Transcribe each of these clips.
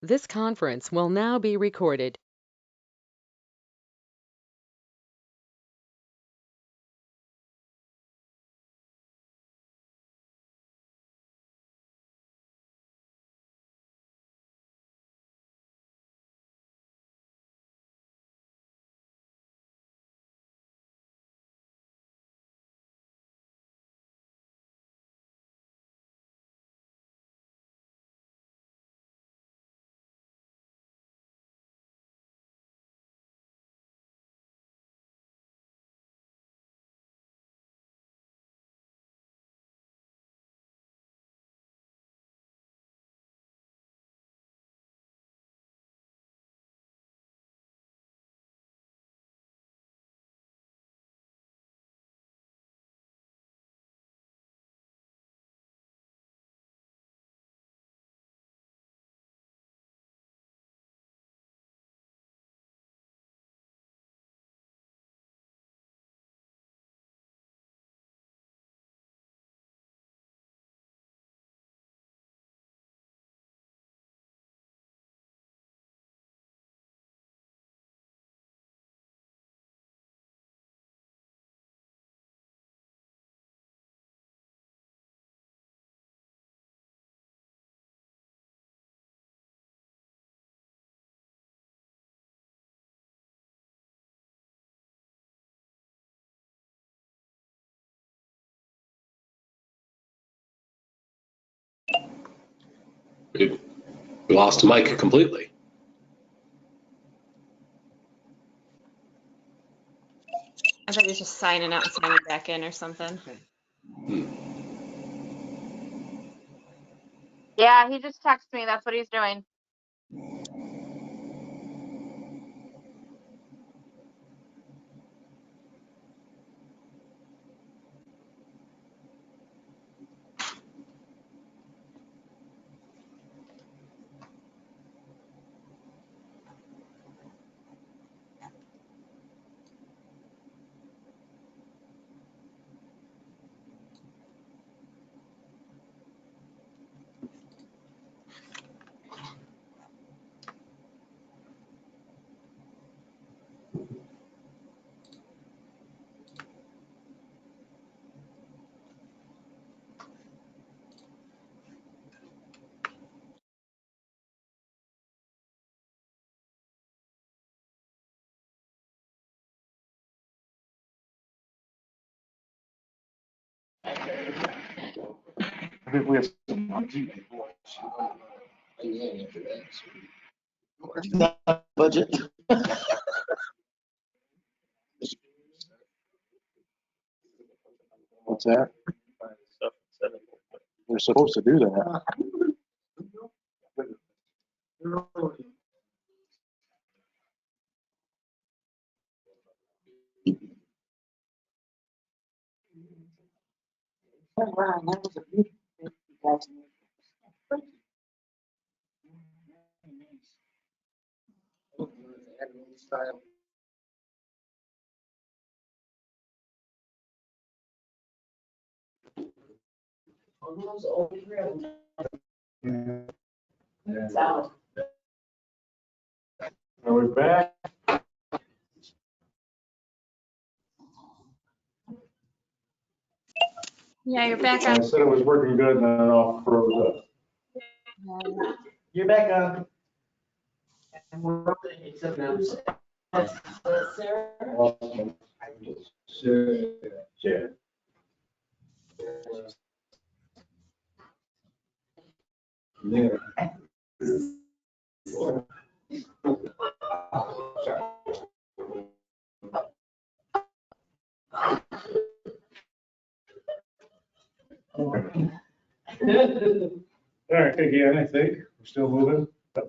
This conference will now be recorded. We lost Mike completely. I thought he was just signing out and signing back in or something. Yeah, he just texted me. That's what he's doing. I think we have some budget. What's that? We're supposed to do that. Oh, wow, that was a beautiful thing you guys made. Style. Are we back? Yeah, you're back I on. said it was working good and then it all froze up. You're back on. Yeah. All right, again, I think we're still moving. Okay.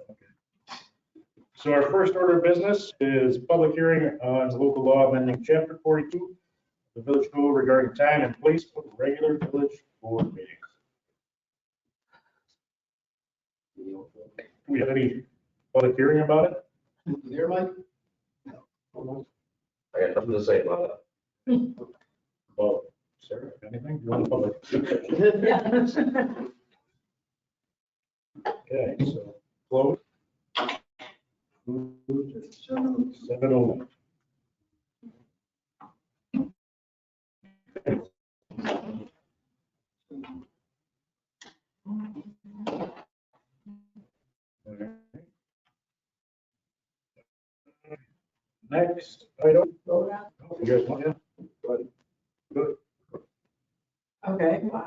So our first order of business is public hearing on the local law amending chapter 42, the village code regarding time and place for regular village board meetings. Do we have any public hearing about it? There, Mike? I got nothing to say about it. Well, Sarah, anything? You want public? Okay, so close. 7:01. Next item. You guys want to? Good. Okay, well,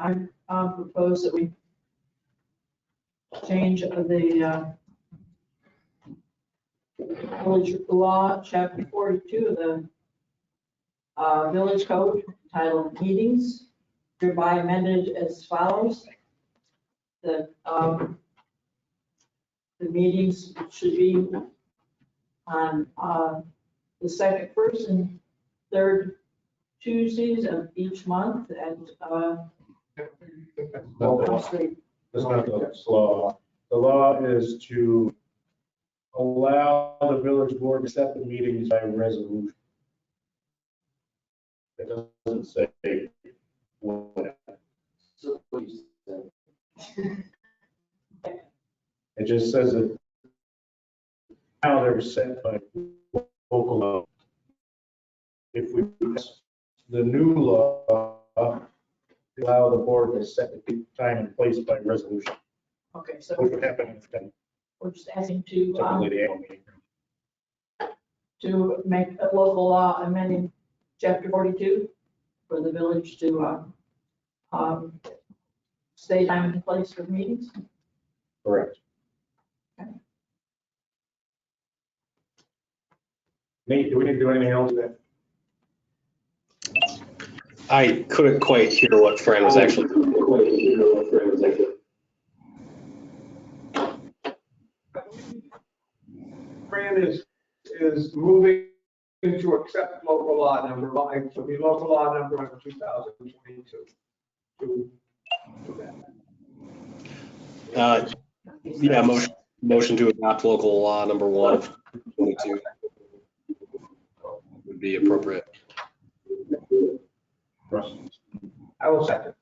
I propose that we change the village law, chapter 42 of the village code titled Meetings, hereby amended as follows. That the meetings should be on the second, first, and third Tuesdays of each month at Elm Street. That's not the law. The law is to allow the village board to set the meetings by resolution. It doesn't say when. It just says that now they're set by local law. If we pass the new law, allow the board to set the time and place by resolution, Okay, so which would happen if then we're just asking typically the annual meeting. to make a local law amending chapter 42 for the village to stay time and place for meetings. Correct. Okay. Nate, do we need to do anything else with that? I couldn't quite hear what Fran was actually. Fran is moving to accept local law number, so be local law number of 2022. Yeah, motion to adopt local law number 1 of 22 would be appropriate. I will second.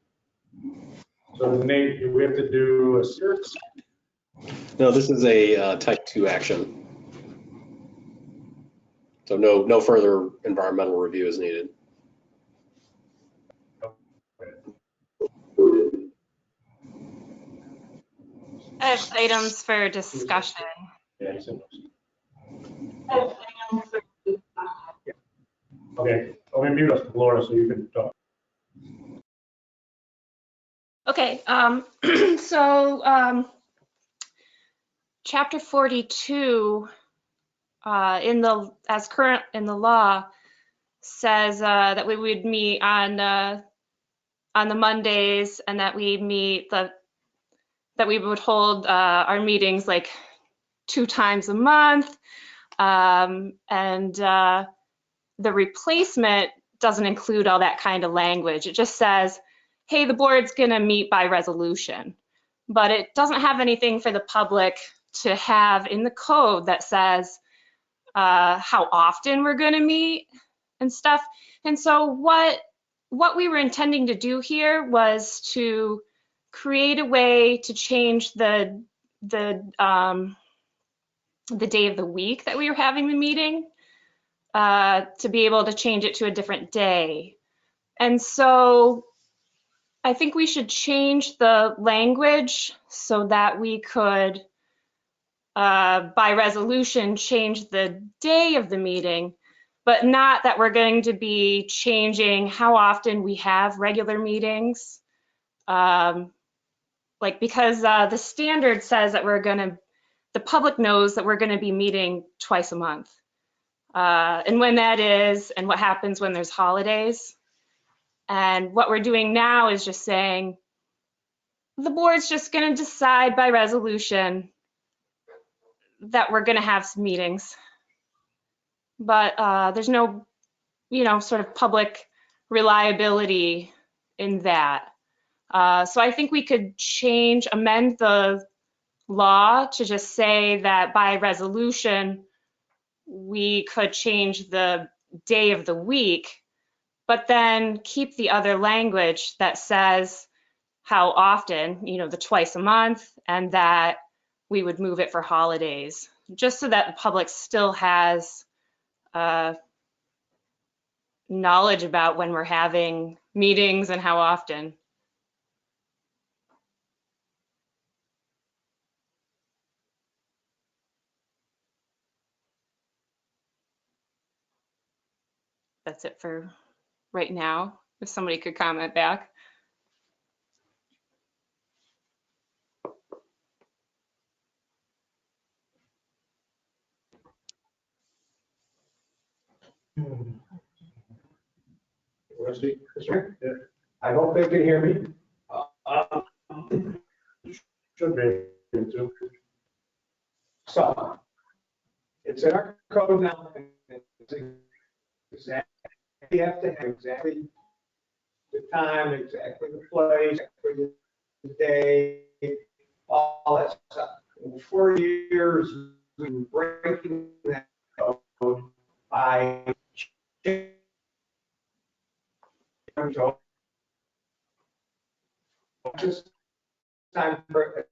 So Nate, do we have to do a search? No, this is a type 2 action. So no further environmental review is needed. I have items for discussion. Yeah, he said no. Okay, I'll mute us, Laura, so you can talk. Okay, so chapter 42 as current in the law says that we would meet on the Mondays, and that we would hold our meetings like 2 times a month, and the replacement doesn't include all that kind of language. It just says, hey, the board's gonna meet by resolution, but it doesn't have anything for the public to have in the code that says how often we're gonna meet and stuff. And so what we were intending to do here was to create a way to change the day of the week that we were having the meeting, to be able to change it to a different day. And so I think we should change the language so that we could, by resolution, change the day of the meeting, but not that we're going to be changing how often we have regular meetings. Because the standard says that the public knows that we're gonna be meeting twice a month. And when that is, and what happens when there's holidays. And what we're doing now is just saying, the board's just gonna decide by resolution that we're gonna have some meetings. But there's no, sort of public reliability in that. So I think we could amend the law to just say that by resolution, we could change the day of the week, but then keep the other language that says how often, the twice a month, and that we would move it for holidays, just so that the public still has knowledge about when we're having meetings and how often. That's it for right now. If somebody could comment back. Rusty? Yeah, I hope they can hear me. should be able to. So, it's in our code now. It's exactly, you have to have exactly the time, exactly the place, exactly the day, all that stuff. In 4 years, we've been breaking that code by just time for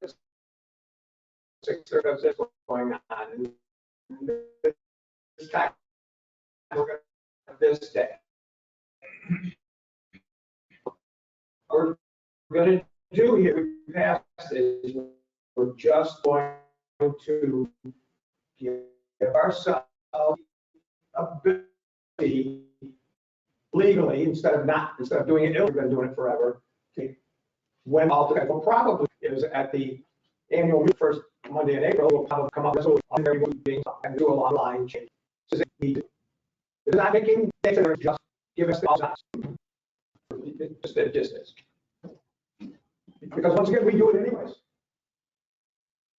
six of this going on. This time, we're going to this day. We're going to do here, we passed is we're just going to give ourselves ability legally, instead of doing it, we've been doing it forever. Okay. When we'll probably is at the annual meeting, first Monday in April, we'll probably come up with a very good meeting and do a lot of line change. It's not making things just give us the options. Just a distance. Because once again, we do it anyways.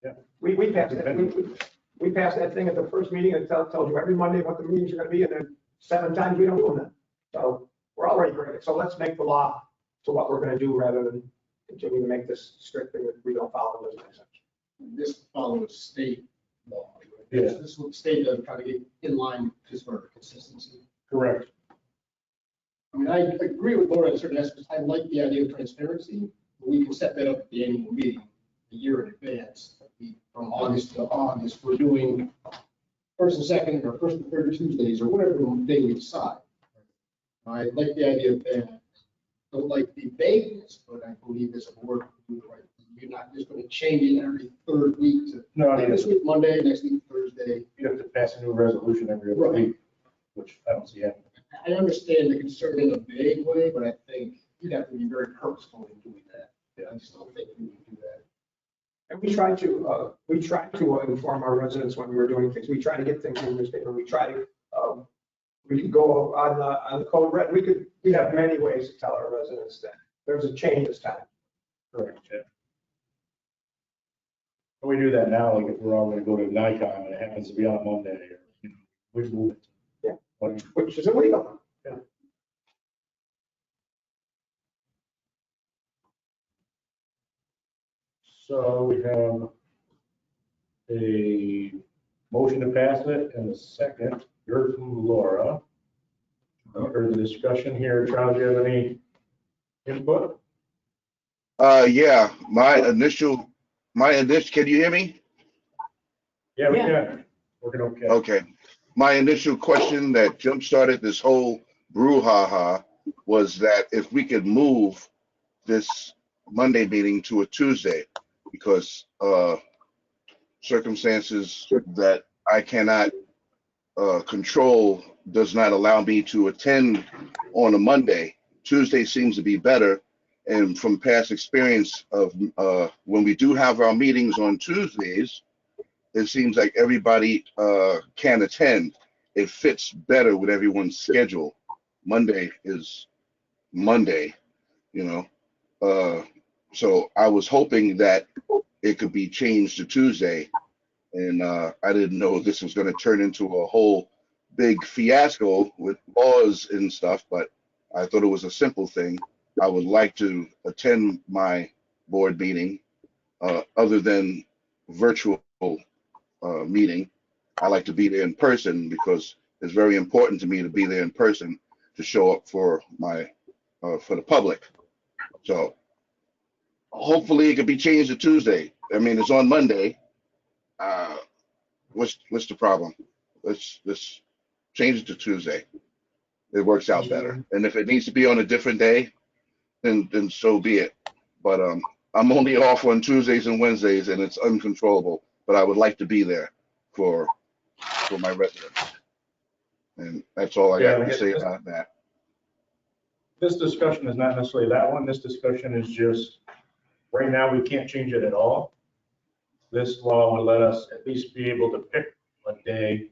Yeah. We passed that. We passed that thing at the first meeting and told you every Monday what the meetings are going to be, and then 7 times we don't do them. So we're already great. So let's make the law to what we're going to do rather than continue to make this strict thing that we don't follow. Doesn't make sense. This follows state law. Yeah. This is what the state does, try to get in line just for consistency. Correct. I mean, I agree with Laura in certain aspects. I like the idea of transparency. But we can set that up at the annual meeting a year in advance. From August to August, we're doing first and second or first and third Tuesdays or whatever day we decide. I like the idea of that. Don't like the vagueness, but I believe as a board, we do the right thing. You're not just going to change it every third week to No, I mean, this week Monday, next week Thursday. you have to pass a new resolution every other Right. week, which I don't see happening. I understand the concern in a vague way, but I think you'd have to be very purposeful in doing that. Yeah. I just don't think we would do that. And we try to inform our residents when we're doing things. We try to get things in the newspaper. We try to, we could go on the code red. We have many ways to tell our residents that there's a change this time. Correct, yeah. And we do that now, like if we're all gonna go to Nikon and it happens to be on Monday, or, you know, we move it. Yeah. But Which is illegal. Yeah. So we have a motion to pass it and a second, yours from Laura. Further discussion here, Charles, do you have any input? Yeah, can you hear me? Yeah, we Yeah. can. Working okay. Okay. My initial question that jump-started this whole brouhaha was that if we could move this Monday meeting to a Tuesday, because circumstances that I cannot control does not allow me to attend on a Monday. Tuesday seems to be better. And from past experience of when we do have our meetings on Tuesdays, it seems like everybody can attend. It fits better with everyone's schedule. Monday is Monday, you know. So I was hoping that it could be changed to Tuesday. And I didn't know this was going to turn into a whole big fiasco with laws and stuff, but I thought it was a simple thing. I would like to attend my board meeting other than virtual meeting. I like to be there in person because it's very important to me to be there in person to show up for my for the public. So hopefully it could be changed to Tuesday. I mean, it's on Monday. What's the problem? Let's change it to Tuesday. It works out better. And if it needs to be on a different day, then so be it. But I'm only off on Tuesdays and Wednesdays, and it's uncontrollable. But I would like to be there for my residents. And that's all I got to say about that. This discussion is not necessarily that one. This discussion is just, right now, we can't change it at all. This law would let us at least be able to pick a day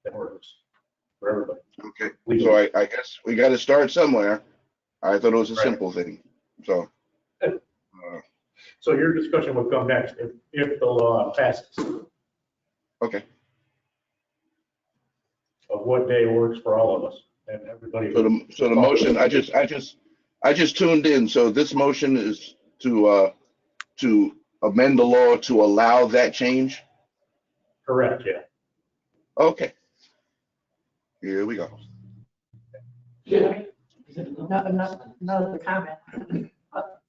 that works for everybody. Okay, so I guess we got to start somewhere. I thought it was a simple thing, so. So your discussion would come next if the law passes. Okay. Of what day works for all of us and everybody. So the motion, I just tuned in. So this motion is to amend the law to allow that change? Correct, yeah. Okay. Here we go. Another comment.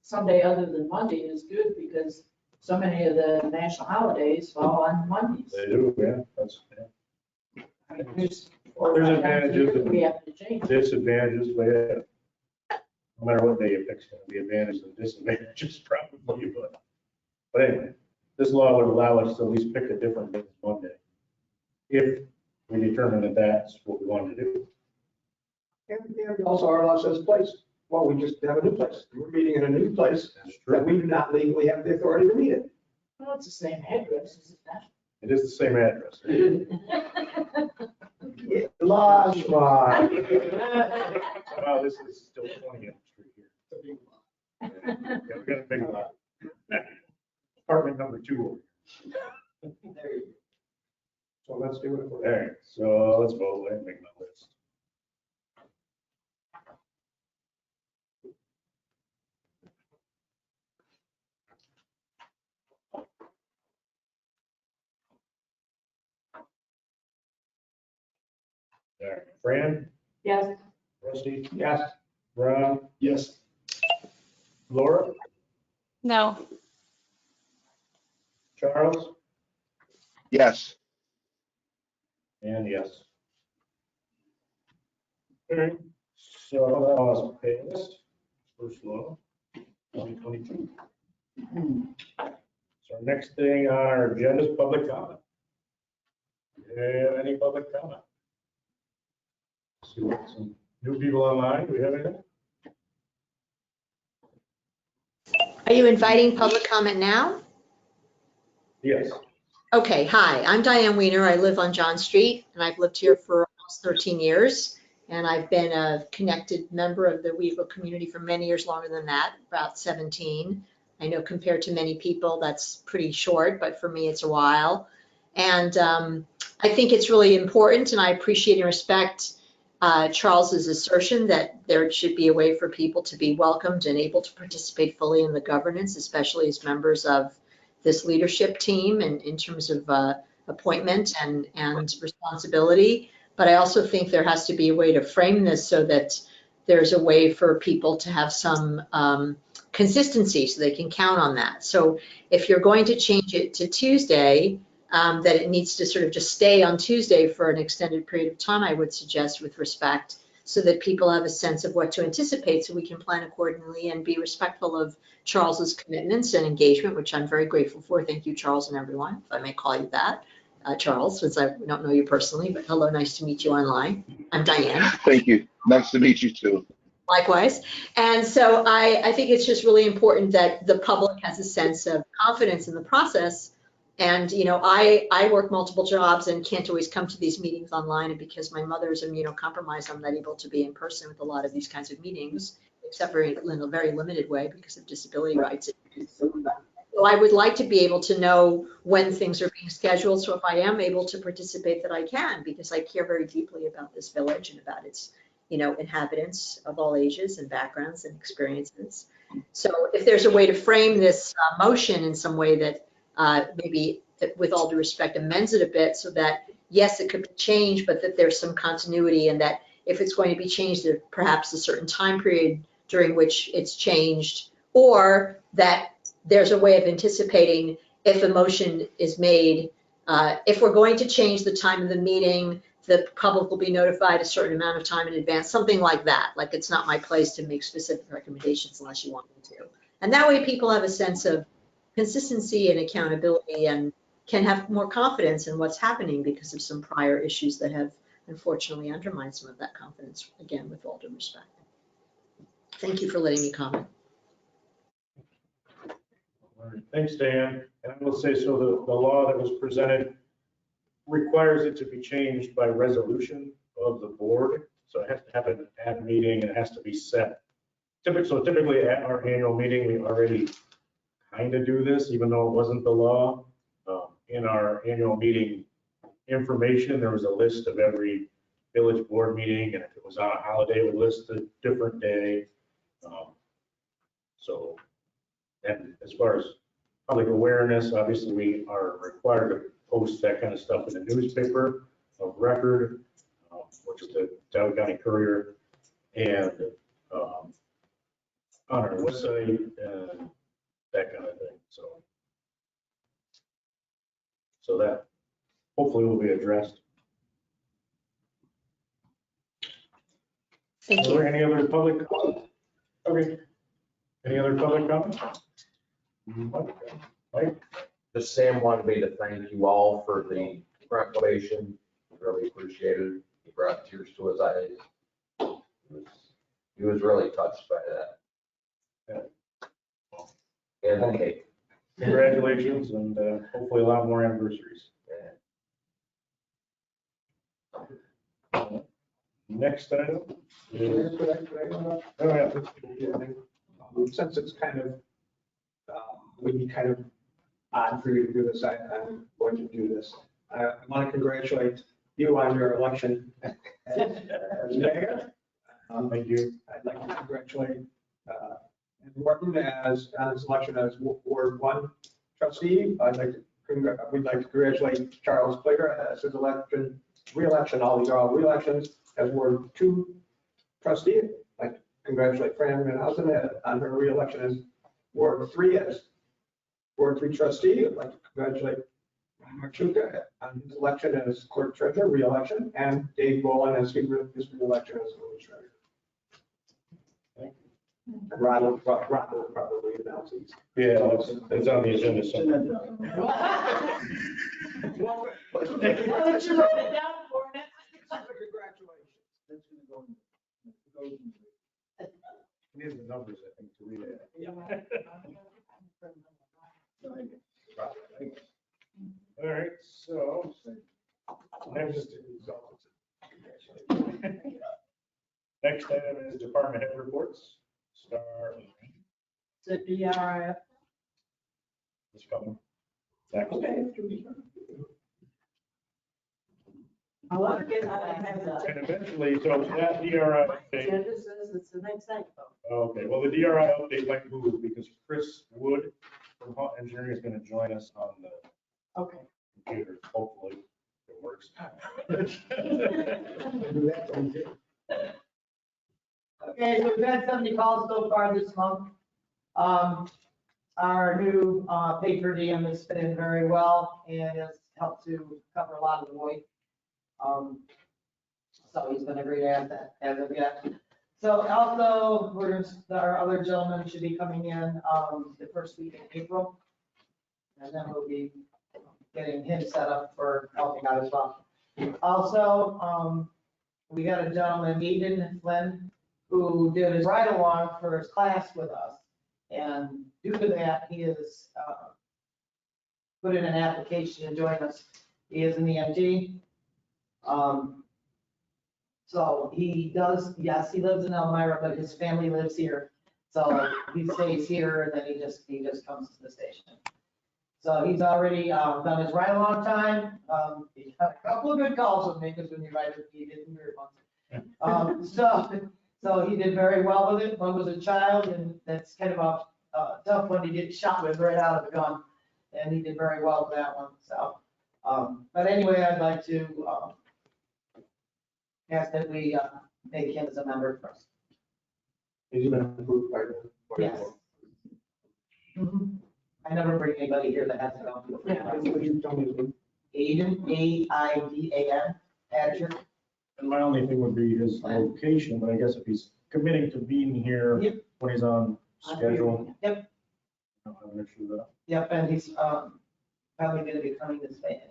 Someday other than Monday is good because so many of the national holidays fall on Mondays. They do, yeah. Yeah. There's advantages and we have to change. disadvantages, but yeah. No matter what day you pick, it's going to be advantages and disadvantages probably. But anyway, this law would allow us to at least pick a different day than Monday, if we determine that that's what we want to do. And also our law says place. Well, we just have a new place. We're meeting in a new place That's true. that we do not legally have the authority to meet in. Well, it's the same address, is it not? It is the same address. Yeah, laws, Wow, this is still 20th Street here. Yeah, we got a big lot. Apartment number 2. So let's do it. All right, so let's vote. Let me make my list. All right, Fran, Yes. Rusty, yes. Ron, Yes. Laura, No. Charles, Yes. and yes. All right, so that was passed. First law, 2022. So our next thing on our agenda is public comment. Any public comment? See what some new people online. Do we have anything? Are you inviting public comment now? Yes. Okay, hi, I'm Diane Weiner. I live on John Street and I've lived here for almost 13 years. And I've been a connected member of the Owego community for many years, longer than that, about 17. I know compared to many people, that's pretty short, but for me, it's a while. And I think it's really important, and I appreciate and respect Charles's assertion that there should be a way for people to be welcomed and able to participate fully in the governance, especially as members of this leadership team and in terms of appointment and responsibility. But I also think there has to be a way to frame this so that there's a way for people to have some consistency so they can count on that. So if you're going to change it to Tuesday, that it needs to sort of just stay on Tuesday for an extended period of time, I would suggest with respect, so that people have a sense of what to anticipate so we can plan accordingly and be respectful of Charles's commitments and engagement, which I'm very grateful for. Thank you, Charles, and everyone, if I may call you that. Charles, since I don't know you personally, but hello, nice to meet you online. I'm Diane. Thank you. Nice to meet you too. Likewise. And so I think it's just really important that the public has a sense of confidence in the process. And, you know, I work multiple jobs and can't always come to these meetings online. And because my mother's immunocompromised, I'm not able to be in person with a lot of these kinds of meetings, except for in a very limited way because of disability rights. So I would like to be able to know when things are being scheduled. So if I am able to participate, that I can, because I care very deeply about this village and about its, inhabitants of all ages and backgrounds and experiences. So if there's a way to frame this motion in some way that maybe, with all due respect, amends it a bit so that, yes, it could be changed, but that there's some continuity, and that if it's going to be changed, there perhaps a certain time period during which it's changed, or that there's a way of anticipating if a motion is made, if we're going to change the time of the meeting, the public will be notified a certain amount of time in advance, something like that. Like, it's not my place to make specific recommendations unless you want me to. And that way people have a sense of consistency and accountability and can have more confidence in what's happening because of some prior issues that have unfortunately undermined some of that confidence, again, with all due respect. Thank you for letting me comment. All right, thanks, Dan. And I will say, so the law that was presented requires it to be changed by resolution of the board. So it has to have an ad meeting and it has to be set. So typically at our annual meeting, we already kind of do this, even though it wasn't the law. In our annual meeting information, there was a list of every village board meeting, and if it was on a holiday, it would list a different day. So, and as far as public awareness, obviously we are required to post that kind of stuff in the newspaper of record, which is the Owego County Courier, and on our website and that kind of thing. So that hopefully will be addressed. Thank Are you. there any other public comments? Okay. Any other public comments? Mike? Just Sam wanted me to thank you all for the proclamation. Really appreciated it. He brought tears to his eyes. He was really touched by that. And the cake. Congratulations, and hopefully a lot more anniversaries. Next item is, oh, yeah, Since it's kind of, would be kind of odd for you to do this, I'm going to do this. I want to congratulate you on your election as mayor. thank you. I'd like to congratulate Morton as on his election as Ward 1 trustee. We'd like to congratulate Charles Plager as his re-election, all these are all re-elections, as Ward 2 trustee. I'd like to congratulate Fran Manhausen on her re-election as Ward 3 as Ward 3 trustee. I'd like to congratulate Mark Shuka on his election as court treasurer, re-election, and Dave Boland as his re-election as village treasurer. And Ron will probably announce these. Yeah, it's on the agenda somewhere. These are the numbers, I think, to read it. All right, so next item is department head reports. Star The DRIF. is coming. Next. I want to get out of that. And eventually, so that DRI update, Agenda says it's the next item. okay, well, the DRI update might move because Chris Wood from Hot Engineering is going to join us on the Okay. computer, hopefully it works. Okay, so we've had 70 calls so far this month. Our new pay per diem has fit in very well and has helped to cover a lot of the void. So he's been a great asset as of yet. So also, our other gentleman should be coming in the first week in April. And then we'll be getting him set up for helping out as well. Also, we got a gentleman, Aiden Flynn, who did his ride along for his class with us. And due to that, he has put in an application to join us. He is an EMT. So he does, yes, he lives in Elmira, but his family lives here. So he stays here and then he just comes to the station. So he's already done his ride along time. He had a couple of good calls with me because when you ride it, he didn't hear it. So he did very well with it. One was a child, and that's kind of a tough one to get shot with right out of the gun. And he did very well with that one. So, but anyway, I'd like to ask that we make him as a member first. He's been approved by the. Yes. I never bring anybody here that hasn't gone through the. What you told me. Aiden, Aidan. Patrick. And my only thing would be his location, but I guess if he's committing to being here Yep. when he's on schedule. Yep. I don't have an issue with that. Yep, and he's probably gonna be coming this way.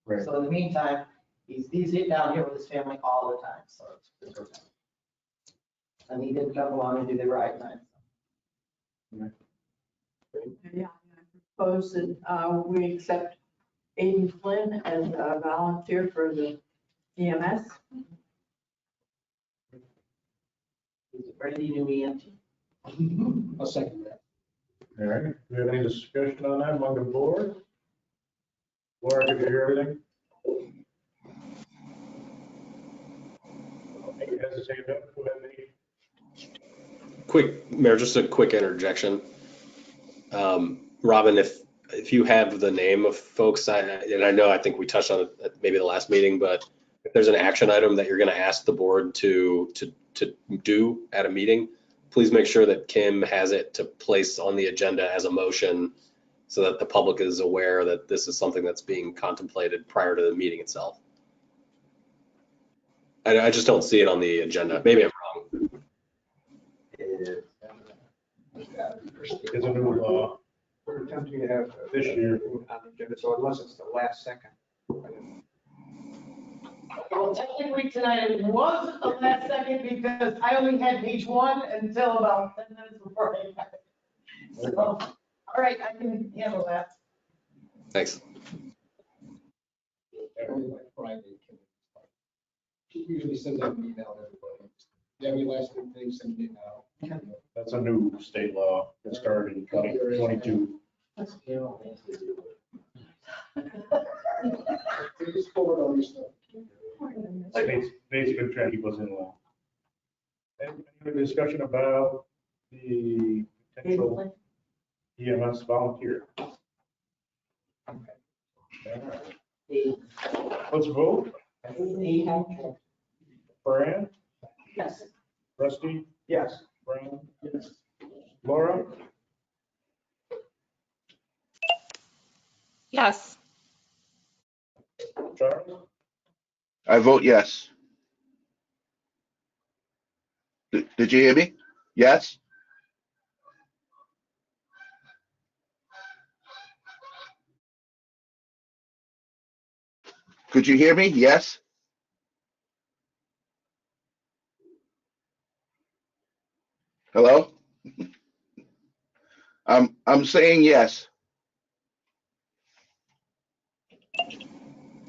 Right. So in the meantime, he's down here with his family all the time, so it's good for him. And he did come along and do the right time. Yeah, I propose that we accept Aiden Flynn as a volunteer for the EMS. He's a pretty new EMT. I'll second that. All right, do we have any discussion on that among the board? Laura, did you hear everything? You hesitate, go ahead, Nate. Quick, Mayor, just a quick interjection. Robin, if you have the name of folks, and I know, I think we touched on it at maybe the last meeting, but if there's an action item that you're going to ask the board to do at a meeting, please make sure that Kim has it to place on the agenda as a motion so that the public is aware that this is something that's being contemplated prior to the meeting itself. I just don't see it on the agenda. Maybe I'm wrong. It's a new law We're attempting to have this year. on the agenda, so unless it's the last second. Well, technically tonight it wasn't the last second because I only had page one until about 10 minutes before I got it. So, all right, I can handle that. Thanks. Every like Friday, she usually sends out an email to everybody. Yeah, we last week, they send it now. That's a new state law that started in 2022. They just forward all your stuff. Nate's been trying to keep us in law. Any other discussion about the potential EMS volunteer? Let's vote. Fran, Yes. Rusty, Yes. Fran, Laura, Yes. Charles, I vote yes. Did you hear me? Yes? Could you hear me? Yes? Hello? I'm saying yes.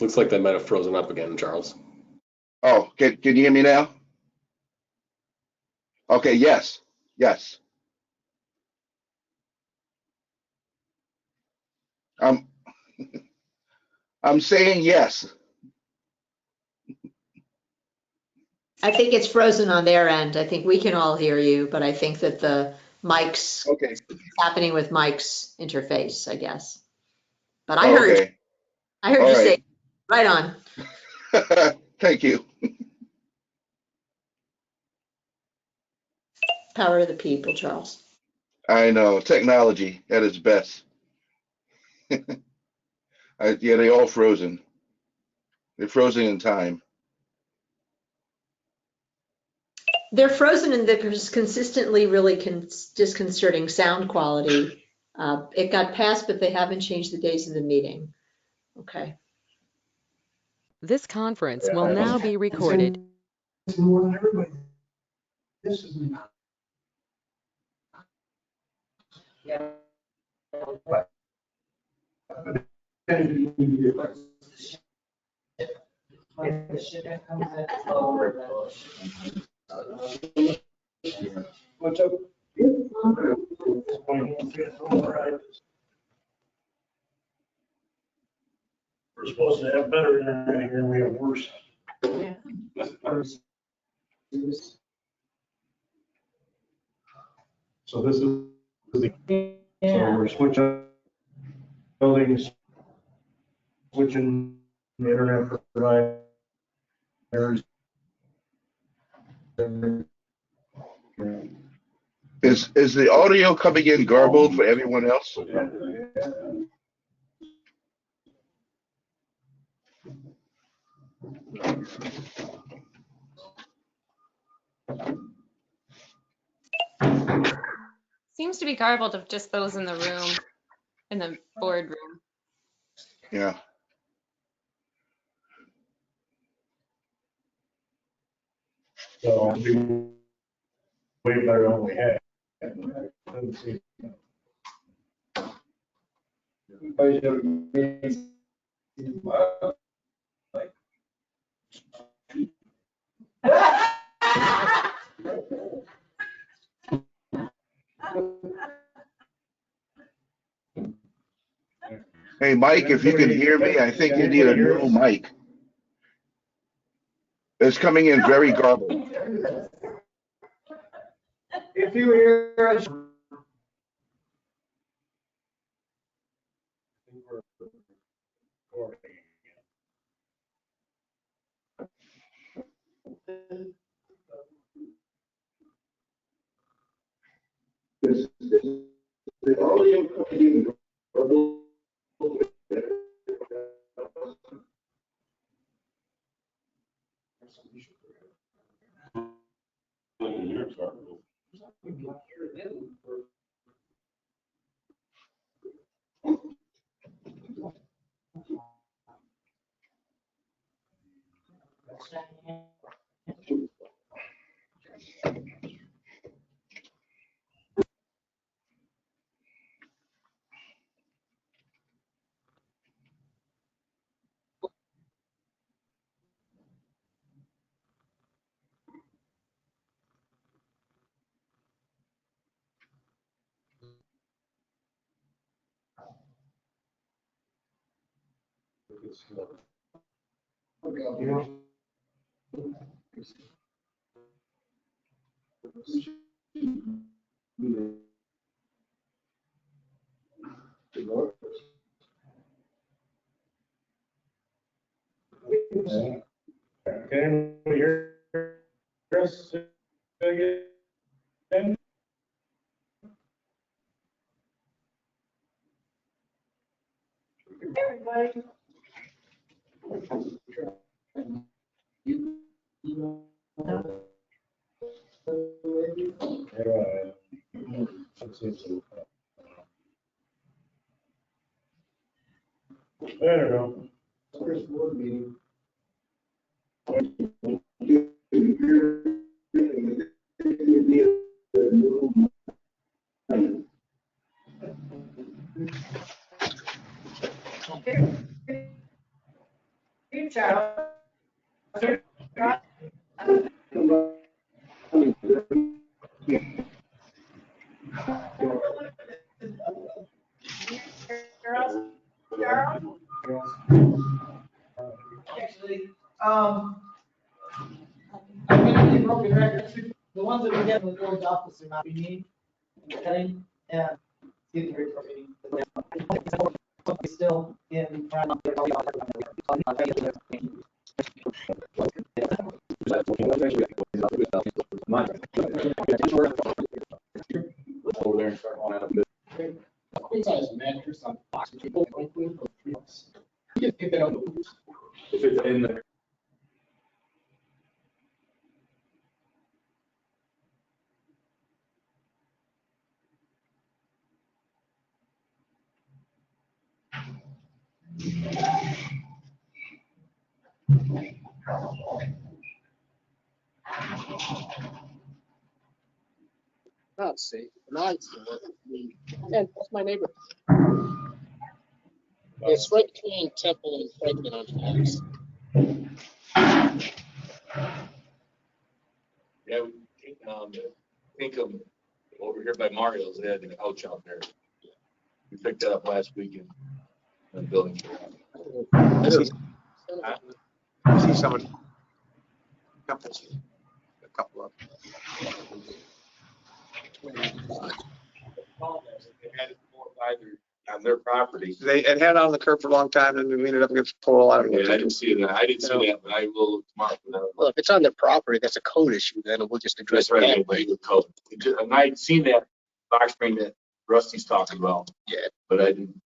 Looks like that might have frozen up again, Charles. Oh, can you hear me now? Okay, yes, yes. I'm I'm saying yes. I think it's frozen on their end. I think we can all hear you, but I think that the mic's Okay. it's happening with Mike's interface, I guess. But Oh, I okay. heard All you right. say, right on. Thank you. Power of the people, Charles. I know technology at its best. Yeah, they all frozen. They're frozen in time. They're frozen and there's consistently really disconcerting sound quality. It got passed, but they haven't changed the days of the meeting. Okay. This conference will now be recorded. More than everybody. This is. Yeah. What's up? we're supposed to have better internet here, we have worse. Yeah. So this is the, so we're switching buildings, switching the internet providers. Is the audio coming in garbled for everyone else? Seems to be garbled of just those in the room, in the boardroom. Yeah. So it'd be way better than we had. Let's see. Hey, Mike, if you can hear me, I think you need a new mic. It's coming in very garbled. If you hear us. Can we hear us again? Everybody. There we go. First board meeting. Hey, Charles. Actually, I'm gonna be broken records. The ones that we get in the village office are not unique. Cutting and getting ready for meeting. Still in. Over there and start going out of business. Size mattress on box. You just pick that up. If it's in the Not safe. Not safe. And that's my neighbor. It's right between Temple and Franklin on Fox. Yeah, think of over here by Mario's, they had a couch out there. We picked that up last weekend in the building. I see someone. A couple of. They had it 4 or 5 on their property. It had on the curb for a long time and we ended up against the pole. Yeah, I didn't see that. I didn't see that, but I will look tomorrow for that. Well, if it's on their property, that's a code issue, then we'll just address That's right, that. but you code. And I'd seen that box spring that Rusty's talking about. Yeah. But I didn't,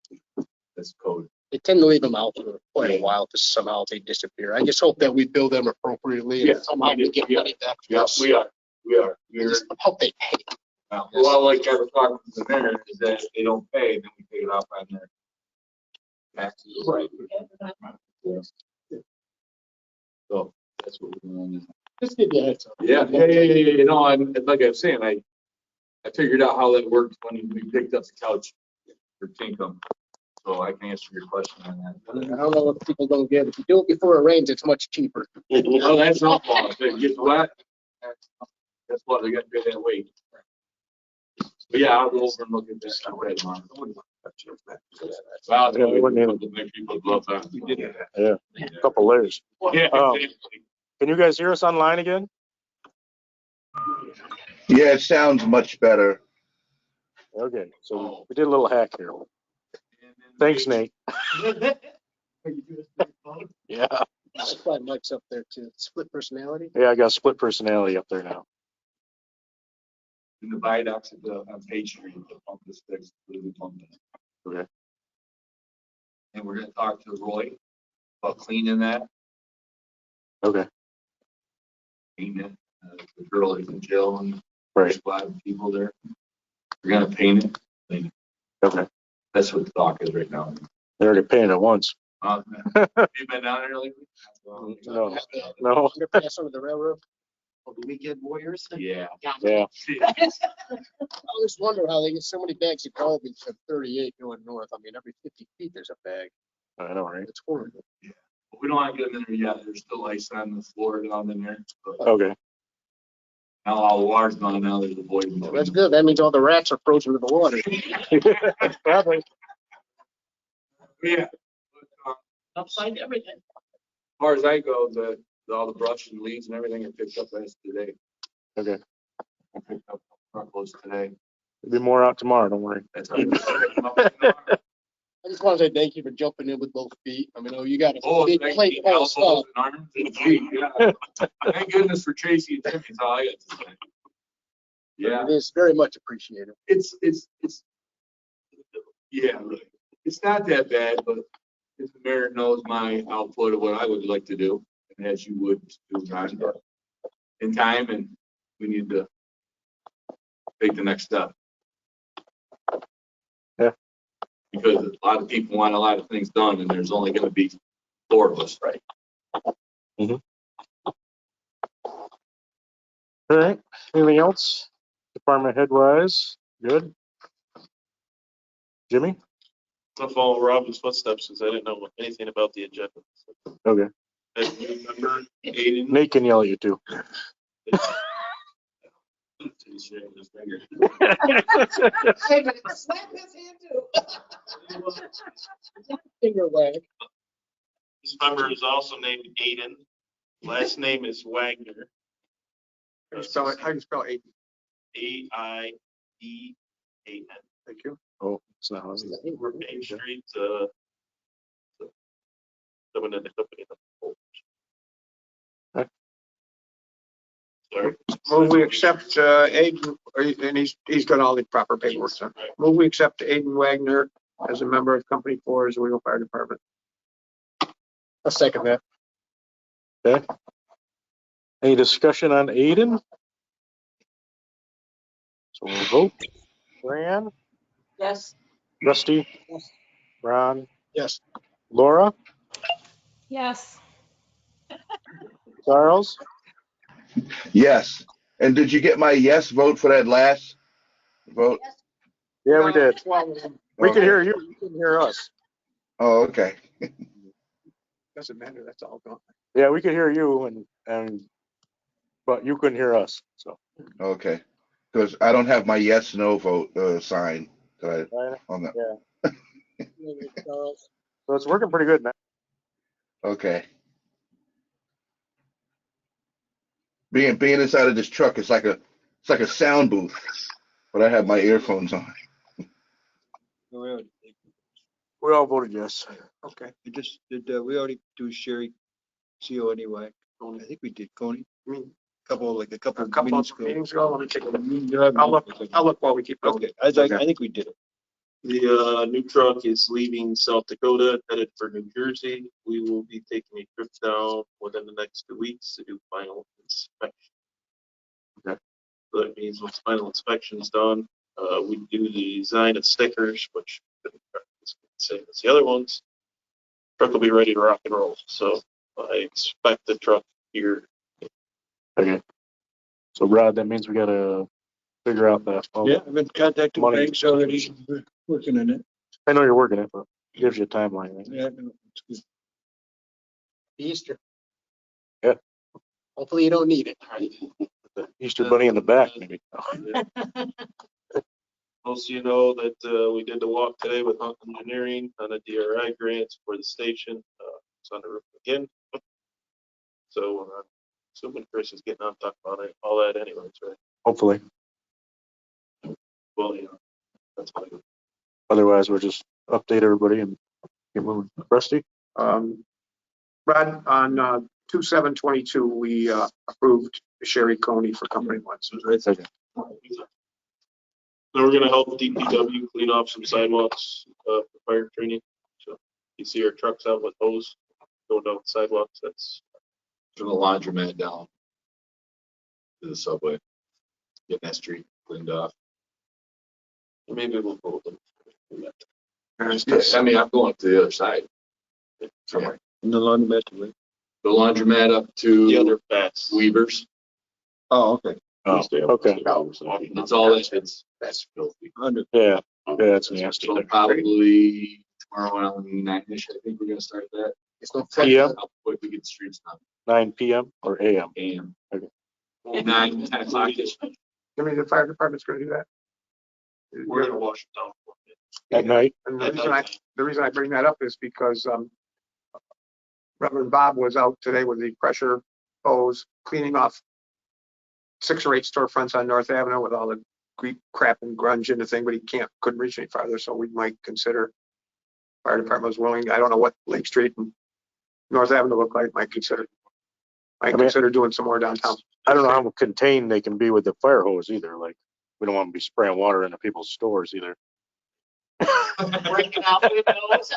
that's code. they tend to leave them out for quite a while, because somehow they disappear. I just hope that we bill them appropriately and Yeah, somehow we get money back. from Yeah, us. we are. I just hope they pay. Well, like I was talking to the mayor, is that if they don't pay, then we take it off on their taxes. Right. So that's what we're doing. Just give you a heads up. Yeah. You know, like I was saying, I figured out how that worked when we picked up the couch for Tinkham. So I can answer your question on I that. don't know what people don't get. If you do it before it rains, it's much cheaper. Well, that's no fault. If it gets wet, that's what they got to pay that weight. But yeah, I'll go over and look at that tomorrow. Well, the big people love that. Yeah, a couple layers. Yeah. Can you guys hear us online again? Yeah, it sounds much better. Okay, so we did a little hack here. Thanks, Nate. Yeah. Supply Mike's up there too. Split personality. Yeah, I got split personality up there now. In the viaducts on Page Street, the pump is fixed. Okay. And we're gonna talk to Roy about cleaning that, Okay. painting it. The girl is in jail and Right. squad of people there. We're gonna paint it. Clean it. Okay. That's what the talk is right now. They already painted it once. Have you been down there lately? No. No. Underpass under the railroad. Or the weekend warriors. Yeah. Yeah. I always wonder how they get so many bags of garbage from 38 going north. I mean, every 50 feet there's a bag. I know, right? It's horrible. But we don't want to get them in there yet. There's still ice on the floor down in there. But Okay. now all the water's gone. Now there's a void. Well, that's good. That means all the rats are frozen to the water. Probably. Yeah. Upside everything. As far as I go, all the brush and leaves and everything are picked up as today. Okay. I picked up truckloads today. There'll be more out tomorrow, don't worry. That's I just want to say thank you for jumping in with both feet. I mean, you got a big thank plate you. full of Elbows stuff. and arms and feet, yeah. Thank goodness for Tracy and Timmy. That's all I got to say. Yeah, It is very much appreciated. it's yeah, right. It's not that bad, but if the mayor knows my output of what I would like to do, and as you would do, Ron, in time, and we need to take the next step. Yeah. Because a lot of people want a lot of things done, and there's only going to be 4 of us. Right. Mm-hmm. All right. Anything else? Department head wise, good. Jimmy? I'll follow Robin's footsteps since I didn't know anything about the agenda. Okay. And you remember Aiden? Nate can yell at you too. He's shaking his finger. Hey, but slap his hand too. Finger wag. This member is also named Aiden. Last name is Wagner. How do you spell it? How do you spell Aiden? A-I-D-A-N. Thank you. Oh, it's not. We're Main Street, someone in the company. Sorry. Move we accept Aiden, and he's got all the proper paperwork. So move we accept Aiden Wagner as a member of Company 4 as the Owego Fire Department. I'll second that. Okay. Any discussion on Aiden? So we'll vote. Fran, Yes. Rusty, Yes. Ron, Yes. Laura, Yes. Charles. Yes. And did you get my yes vote for that last vote? Yeah, we did. We can Okay. hear you. You can hear us. Oh, okay. Doesn't matter. That's all gone. Yeah, we could hear you but you couldn't hear us. So. Okay. Because I don't have my yes, no vote sign on that. Yeah. So it's working pretty good now. Okay. Being inside of this truck is like a sound booth, but I have my earphones on. We all voted yes. Okay. We already do Sherry CO anyway. I think we did, Coney. I mean, a couple A of couple meetings of ago. meetings ago. Let me take a look. I'll look while we keep going. Okay, I think we did it. The new truck is leaving South Dakota, headed for New Jersey. We will be taking a trip down within the next 2 weeks to do final inspection. Okay. So that means once final inspection is done, we do the design of stickers, which is the same as the other ones. Truck will be ready to rock and roll. So I expect the truck here. Okay. So Rod, that means we gotta figure out that. Yeah, I've been contacting Money. banks already, working on it. I know you're working it, but it gives you a timeline. Right? Yeah, no, it's good. Easter. Yeah. Hopefully you don't need it. The Easter bunny in the back, maybe. Most of you know that we did the walk today with Hunt Engineering on a DRI grant for the station. It's on the roof again. So assuming Chris is getting on to talk about it, all that anyways, right? Hopefully. Well, that's fine. Otherwise, we'll just update everybody and get moving. Rusty? Brad, on 2/7/22, we approved Sherry Coney for company one. So we're gonna help DPW clean off some sidewalks for fire training. So you see our trucks out with hose going down sidewalks. That's From the laundromat down to the subway, getting that street cleaned off. maybe we'll go with them. I mean, I'm going to the other side. Somewhere. In the laundromat. The laundromat up The to other pass. Weavers. Oh, okay. Oh, okay. It's all that, that's filthy. Yeah, that's nasty. So probably tomorrow around 9-ish, I think we're gonna start that. It's no PM? How quick we get the streets done. 9 PM or AM? AM. Okay. 9, 10 o'clock-ish. I mean, the fire department's gonna do that. We're gonna wash it down. At night? And the reason I bring that up is because Reverend Bob was out today with the pressure hose cleaning off 6 or 8 storefronts on North Avenue with all the crap and grunge in the thing, but he couldn't reach any farther, so we might consider, fire department was willing, I don't know what Lake Street and North Avenue look like, might consider doing some more downtown. I don't know how contained they can be with the fire hose either. Like, we don't want to be spraying water into people's stores either. Breaking out windows.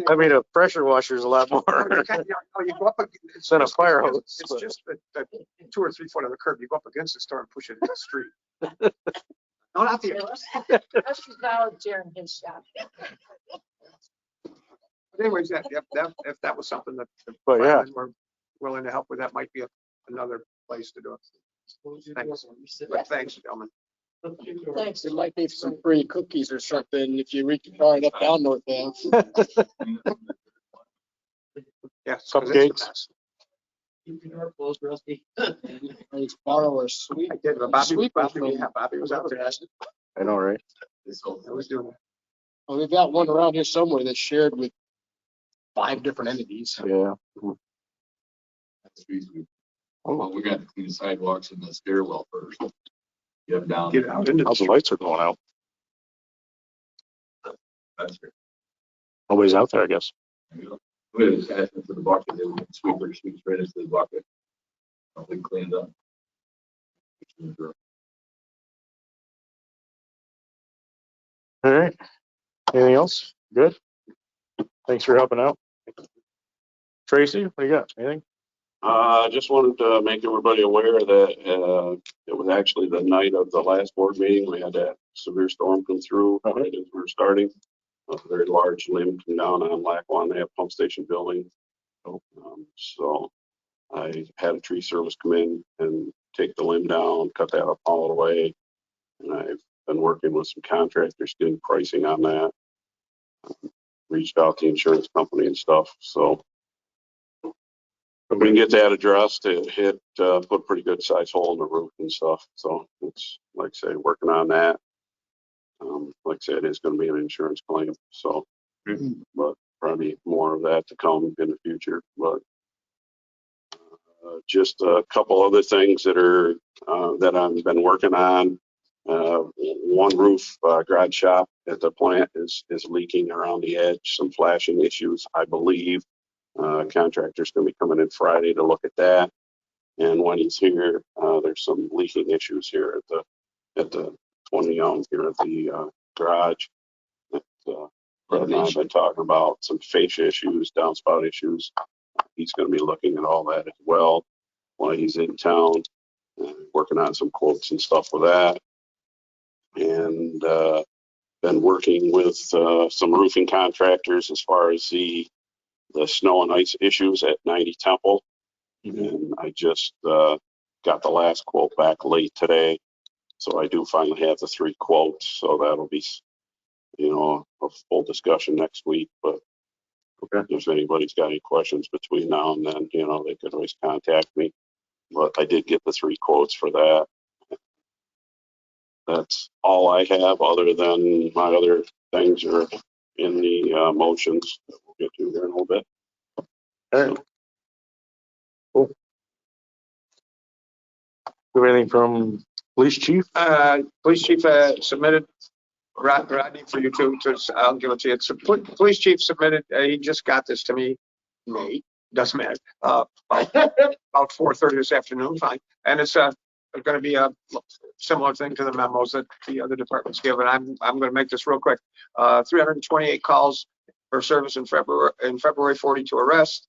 I mean, a pressure washer is a lot more You go up against than a fire hose. It's just that 2 or 3 foot of the curb. You go up against the store and push it into the street. No, not the. Rusty's volunteering his shop. But anyways, if that was something that the But yeah. firemen were willing to help with, that might be another place to do it. Thanks. But thanks, gentlemen. Thanks. There might be some free cookies or something if you reach far enough down North Ave. Yeah, cupcakes. Keep your door closed, Rusty. Let's borrow a sweet. I did, but Bobby was out there. I know, right? I was doing it. Well, we've got one around here somewhere that's shared with 5 different entities. Yeah. That's easy. Well, we got to clean the sidewalks and the stairwell first. Get them down. Get out into How's the lights are going out? That's great. Nobody's out there, I guess. We just asked them for the bucket. They would sweep right into the bucket. Nothing cleaned up. All right. Anything else? Good. Thanks for helping out. Tracy, what do you got? Anything? I just wanted to make everybody aware that it was actually the night of the last board meeting. We had that severe storm come through right as we were starting. A very large limb come down on Lackawanna. They have pump station building. So I had a tree service come in and take the limb down, cut that up all the way. And I've been working with some contractors getting pricing on that. Reached out to the insurance company and stuff. So if we can get that addressed, it put a pretty good size hole in the roof and stuff. So it's, like I say, working on that. Like I said, it's going to be an insurance claim. So, but probably more of that to come in the future. But just a couple other things that I've been working on. One roof garage shop at the plant is leaking around the edge. Some flashing issues, I believe. Contractor's going to be coming in Friday to look at that. And when he's here, there's some leaking issues here at the 20 here at the garage. Brett and I have been talking about some fascia issues, downspout issues. He's gonna be looking at all that as well while he's in town, working on some quotes and stuff with that. And, been working with, some roofing contractors as far as the snow and ice issues at 90 Temple. And I just, got the last quote back late today. So I do finally have the 3 quotes, so that'll be, a full discussion next week, but if anybody's got any questions between now and then, they could always contact me. But I did get the 3 quotes for that. That's all I have, other than my other things are in the motions that we'll get to here in a little bit. All right. Cool. Do anything from police chief? Police chief submitted, Rodney, for you to, I'll give it to you. It's police chief submitted, he just got this to me, May, doesn't matter, about 4:30 this afternoon, fine. And it's going to be a similar thing to the memos that the other departments give, and I'm going to make this real quick. 328 calls for service in February, 42 arrests.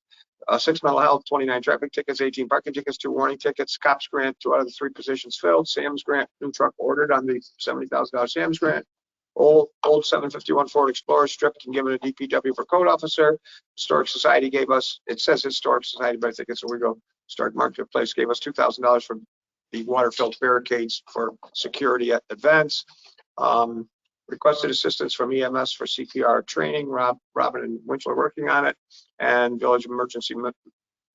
6 mental health, 29 traffic tickets, 18 parking tickets, 2 warning tickets, cops grant, 2 out of the 3 positions filled, Sam's grant, new truck ordered on the $70,000 Sam's grant. Old 751 Ford Explorer stripped and given a DPW for code officer. Historic Society gave us, it says Historic Society, but I think it's Owego Historic Marketplace, gave us $2,000 for the water-filled barricades for security at events. Requested assistance from EMS for CPR training. Robin and Winchell are working on it. And Village Emergency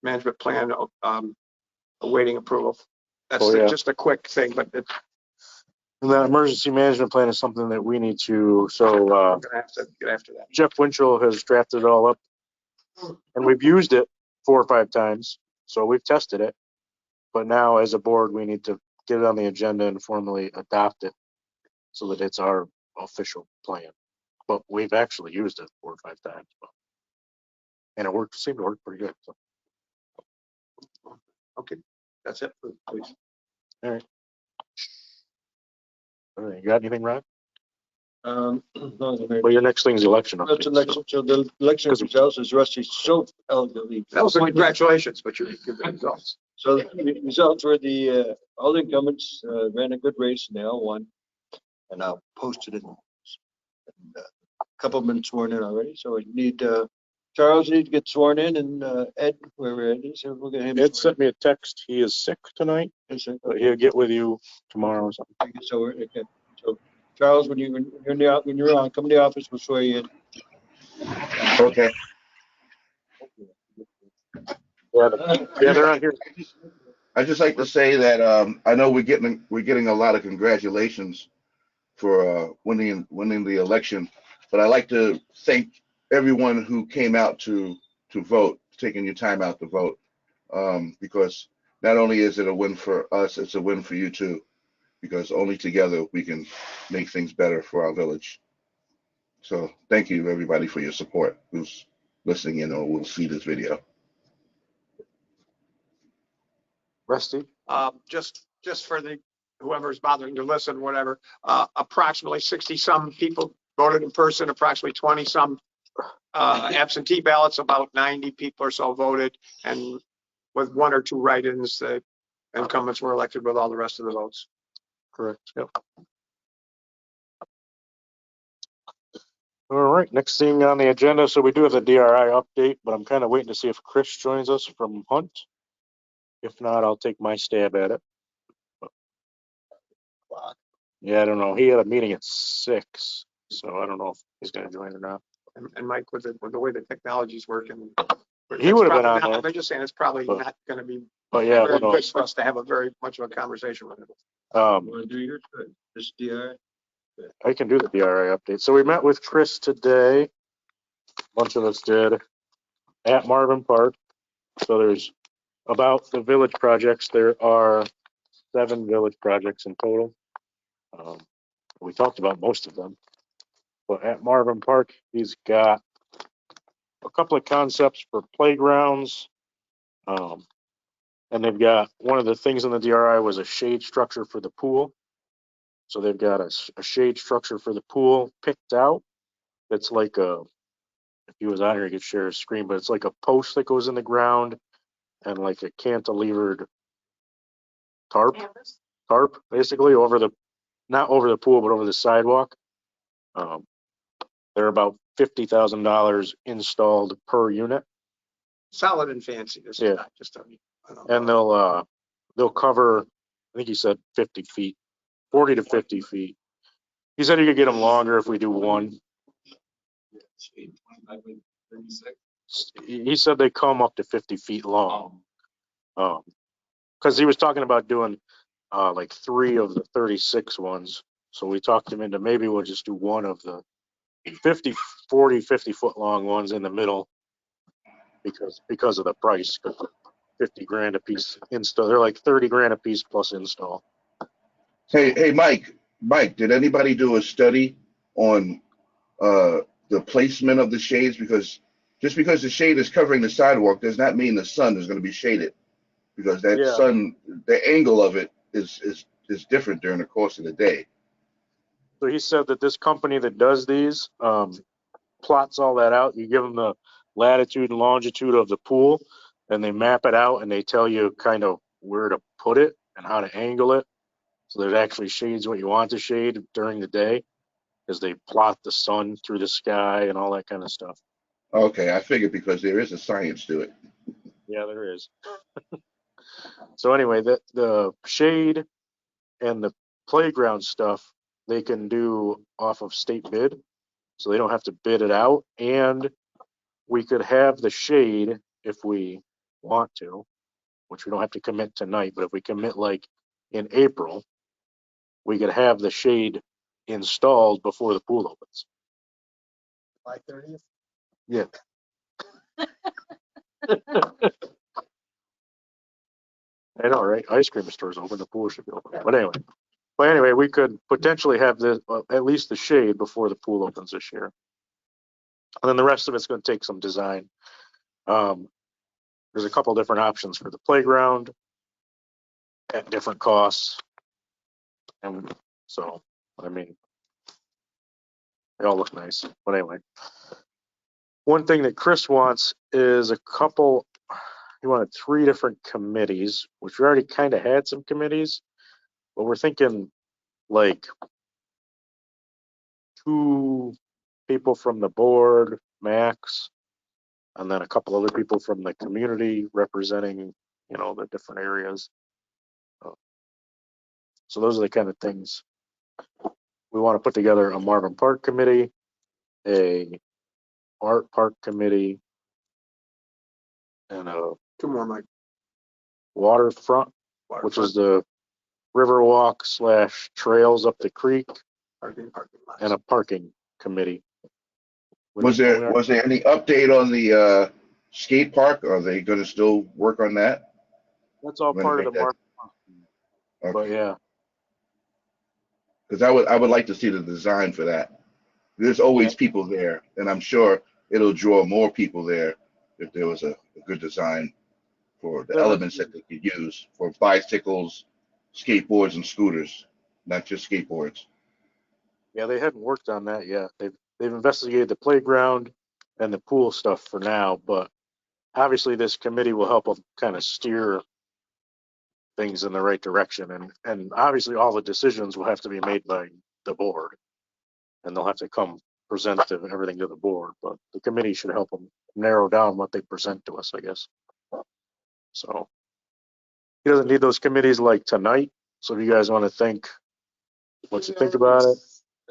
Management Plan awaiting approval. That's just a quick thing, but And that emergency management plan is something that we need to, I'm gonna have to get after that. Jeff Winchell has drafted it all up, and we've used it 4 or 5 times, so we've tested it. But now, as a board, we need to get it on the agenda and formally adopt it so that it's our official plan. But we've actually used it 4 or 5 times, and it seemed to work pretty good. So. Okay, that's it, please. All right. All right, you got anything, Rod? No, Well, your next thing's the election update. That's election. So the election results is Rusty so elegantly. That was congratulations, but you didn't give the results. So the results were all the incumbents ran a good race and they all won. And I'll post it in. And, a couple have been sworn in already, so I need Charles needs to get sworn in, and Ed, wherever Ed is, we'll get him. Ed sent me a text. He is sick tonight. But he'll get with you tomorrow or something. So, okay. So Charles, when you're on, come to the office, we'll swear you in. Okay. Yeah, they're on here. I'd just like to say that I know we're getting a lot of congratulations for winning the election, but I'd like to thank everyone who came out to vote, taking your time out to vote, because not only is it a win for us, it's a win for you too, because only together we can make things better for our village. So thank you everybody for your support who's listening in or will see this video. Rusty? Just for whoever's bothering to listen, whatever, approximately 60 some people voted in person, approximately 20 some absentee ballots, about 90 people or so voted, and with 1 or 2 write-ins, the incumbents were elected with all the rest of the votes. Correct. Yep. All right, next thing on the agenda. So we do have the DRI update, but I'm kind of waiting to see if Chris joins us from Hunt. If not, I'll take my stab at it. Yeah, I don't know. He had a meeting at 6, so I don't know if he's going to join or not. And Mike, with the way the technology's working, he would have been on there. I'm just saying it's probably not going to be yeah, very good for us to have a very much of a conversation with him. Want to do yours? This DRI? I can do the DRI update. So we met with Chris today. A bunch of us did at Marvin Park. So there's about the village projects. There are 7 village projects in total. We talked about most of them. But at Marvin Park, he's got a couple of concepts for playgrounds. And they've got one of the things in the DRI was a shade structure for the pool. So they've got a shade structure for the pool picked out. It's like if he was on here, he could share his screen, but it's like a post that goes in the ground and like a cantilevered tarp, basically not over the pool, but over the sidewalk. They're about $50,000 installed per unit. Solid and fancy. This Yeah. is not just a. And they'll cover, I think he said 50 feet, 40 to 50 feet. He said he could get them longer if we do one. He said they come up to 50 feet long. Because he was talking about doing like 3 of the 36 ones. So we talked him into maybe we'll just do one of the 50 foot long ones in the middle because of the price. 50 grand a piece install. They're like 30 grand a piece plus install. Hey, Mike, did anybody do a study on the placement of the shades? Because just because the shade is covering the sidewalk does not mean the sun is going to be shaded, because that sun, the angle of it is different during the course of the day. So he said that this company that does these plots all that out. You give them the latitude and longitude of the pool, and they map it out, and they tell you kind of where to put it and how to angle it, so that it actually shades what you want to shade during the day, because they plot the sun through the sky and all that kind of stuff. Okay, I figured because there is a science to it. Yeah, there is. So anyway, the shade and the playground stuff they can do off of state bid, so they don't have to bid it out. And we could have the shade if we want to, which we don't have to commit tonight, but if we commit like in April, we could have the shade installed before the pool opens. July 30th? Yeah. I know, right? Ice cream stores open, the pool should be open. But anyway, we could potentially have at least the shade before the pool opens this year. And then the rest of it's going to take some design. There's a couple different options for the playground at different costs. And so, I mean, they all look nice. But anyway, one thing that Chris wants is he wanted 3 different committees, which we already kind of had some committees, but we're thinking like 2 people from the board, max, and then a couple other people from the community representing, the different areas. So those are the kind of things we want to put together: a Marvin Park committee, a art park committee, and a 2 more, Mike. waterfront, which is the Riverwalk / trails up the creek, Parking lots. and a parking committee. Was there any update on the skate park? Are they going to still work on that? That's all part of the Marvin Park. Okay. But yeah. Because I would like to see the design for that. There's always people there, and I'm sure it'll draw more people there if there was a good design for the elements that they could use for bicycles, skateboards, and scooters, not just skateboards. Yeah, they hadn't worked on that yet. They've investigated the playground and the pool stuff for now, but obviously this committee will help them kind of steer things in the right direction. And obviously all the decisions will have to be made by the board, and they'll have to come present everything to the board, but the committee should help them narrow down what they present to us, I guess. So he doesn't need those committees like tonight. So if you guys want to think what you think about it.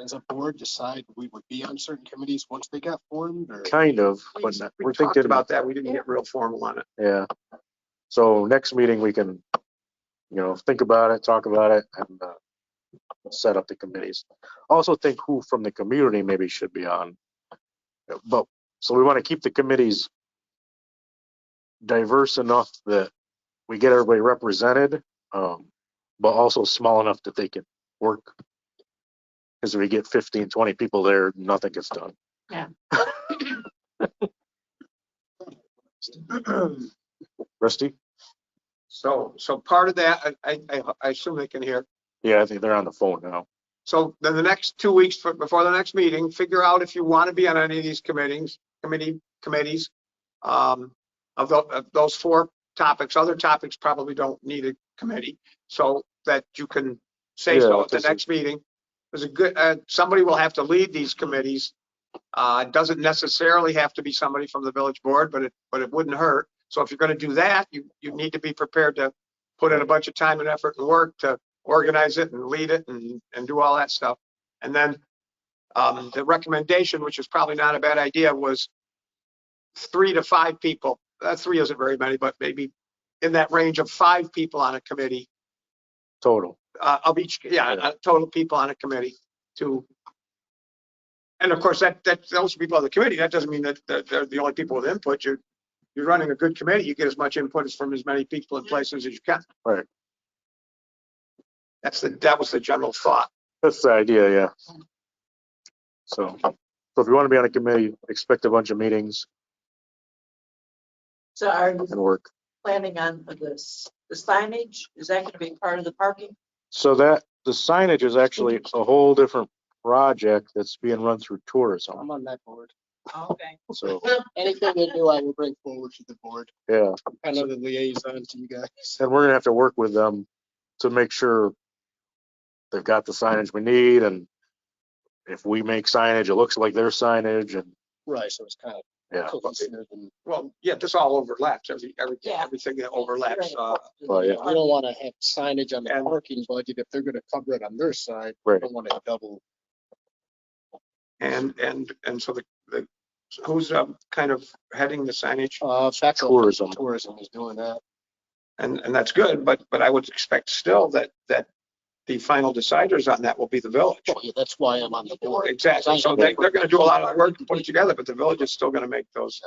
As a board, decide we would be on certain committees once they got formed, or? Kind of, but we're talked thinking about that. We didn't get real formal on it. Yeah. So next meeting we can, think about it, talk about it, and set up the committees. Also think who from the community maybe should be on. But so we want to keep the committees diverse enough that we get everybody represented, but also small enough that they can work. Because if we get 15, 20 people there, nothing gets done. Yeah. Rusty? So part of that, I assume they can hear. Yeah, I think they're on the phone now. So then the next 2 weeks before the next meeting, figure out if you want to be on any of these committees, of those 4 topics. Other topics probably don't need a committee, so that you can say so at the next meeting. There's a good, somebody will have to lead these committees. It doesn't necessarily have to be somebody from the village board, but it wouldn't hurt. So if you're going to do that, you need to be prepared to put in a bunch of time and effort and work to organize it and lead it and do all that stuff. And then the recommendation, which is probably not a bad idea, was 3 to 5 people. 3 isn't very many, but maybe in that range of 5 people on a committee. Total. Of each, total people on a committee to. And of course, those people on the committee, that doesn't mean that they're the only people with input. You're running a good committee. You get as much input from as many people and places as you can. Right. That was the general thought. That's the idea, yeah. So if you want to be on a committee, expect a bunch of meetings So are you and work. planning on this, the signage? Is that going to be part of the parking? So that the signage is actually a whole different project that's being run through tourism. I'm on that board. Okay. So Anything they do, I will bring forward to the board. yeah. Kind of the liaison to you guys. And we're gonna have to work with them to make sure they've got the signage we need, and if we make signage, it looks like their signage, and Right, so it's kind of yeah. cohesive and. Well, yeah, this all overlaps. Everything that overlaps. Well, yeah. We don't want to have signage on the parking budget if they're going to cover it on their side. Right. We don't want to double. And so the who's kind of heading the signage? Tourism is doing that. And that's good, but I would expect still that the final deciders on that will be the village. Well, yeah, that's why I'm on the board. Exactly. So they're going to do a lot of work to put it together, but the village is still going to make those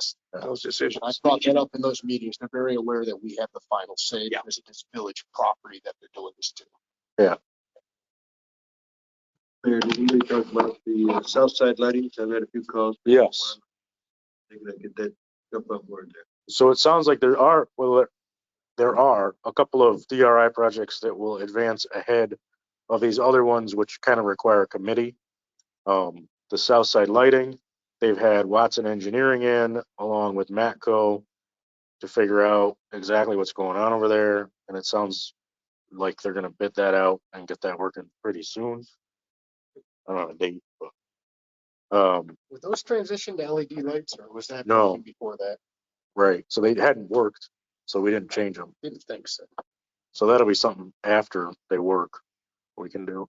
decisions. I brought that up in those meetings. They're very aware that we have the final say because it is village property that they're doing this to. Yeah. Mayor, did you talk about the south side lighting? I've had a few calls. Yes. They're gonna get that up on board there. So it sounds like there are a couple of DRI projects that will advance ahead of these other ones, which kind of require a committee. The south side lighting, they've had Watson Engineering in along with Matco to figure out exactly what's going on over there. And it sounds like they're going to bid that out and get that working pretty soon. I don't know a date, but Were those transitioned to LED lights or was that No. before that? right. So they hadn't worked, so we didn't change them. Didn't think so. So that'll be something after they work we can do.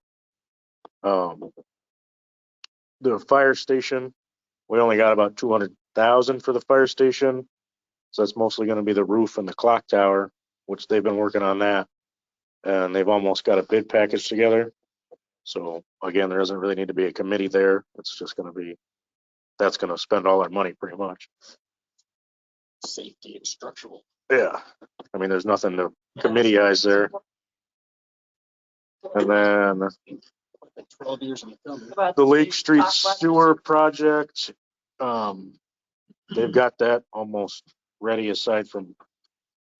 The fire station, we only got about 200,000 for the fire station. So that's mostly going to be the roof and the clock tower, which they've been working on that. And they've almost got a bid package together. So again, there doesn't really need to be a committee there. It's just going to be, that's going to spend all our money pretty much. Safety and structural. Yeah. I mean, there's nothing to committeize there. And then 12 years in the film. the Lake Street sewer project, they've got that almost ready aside from,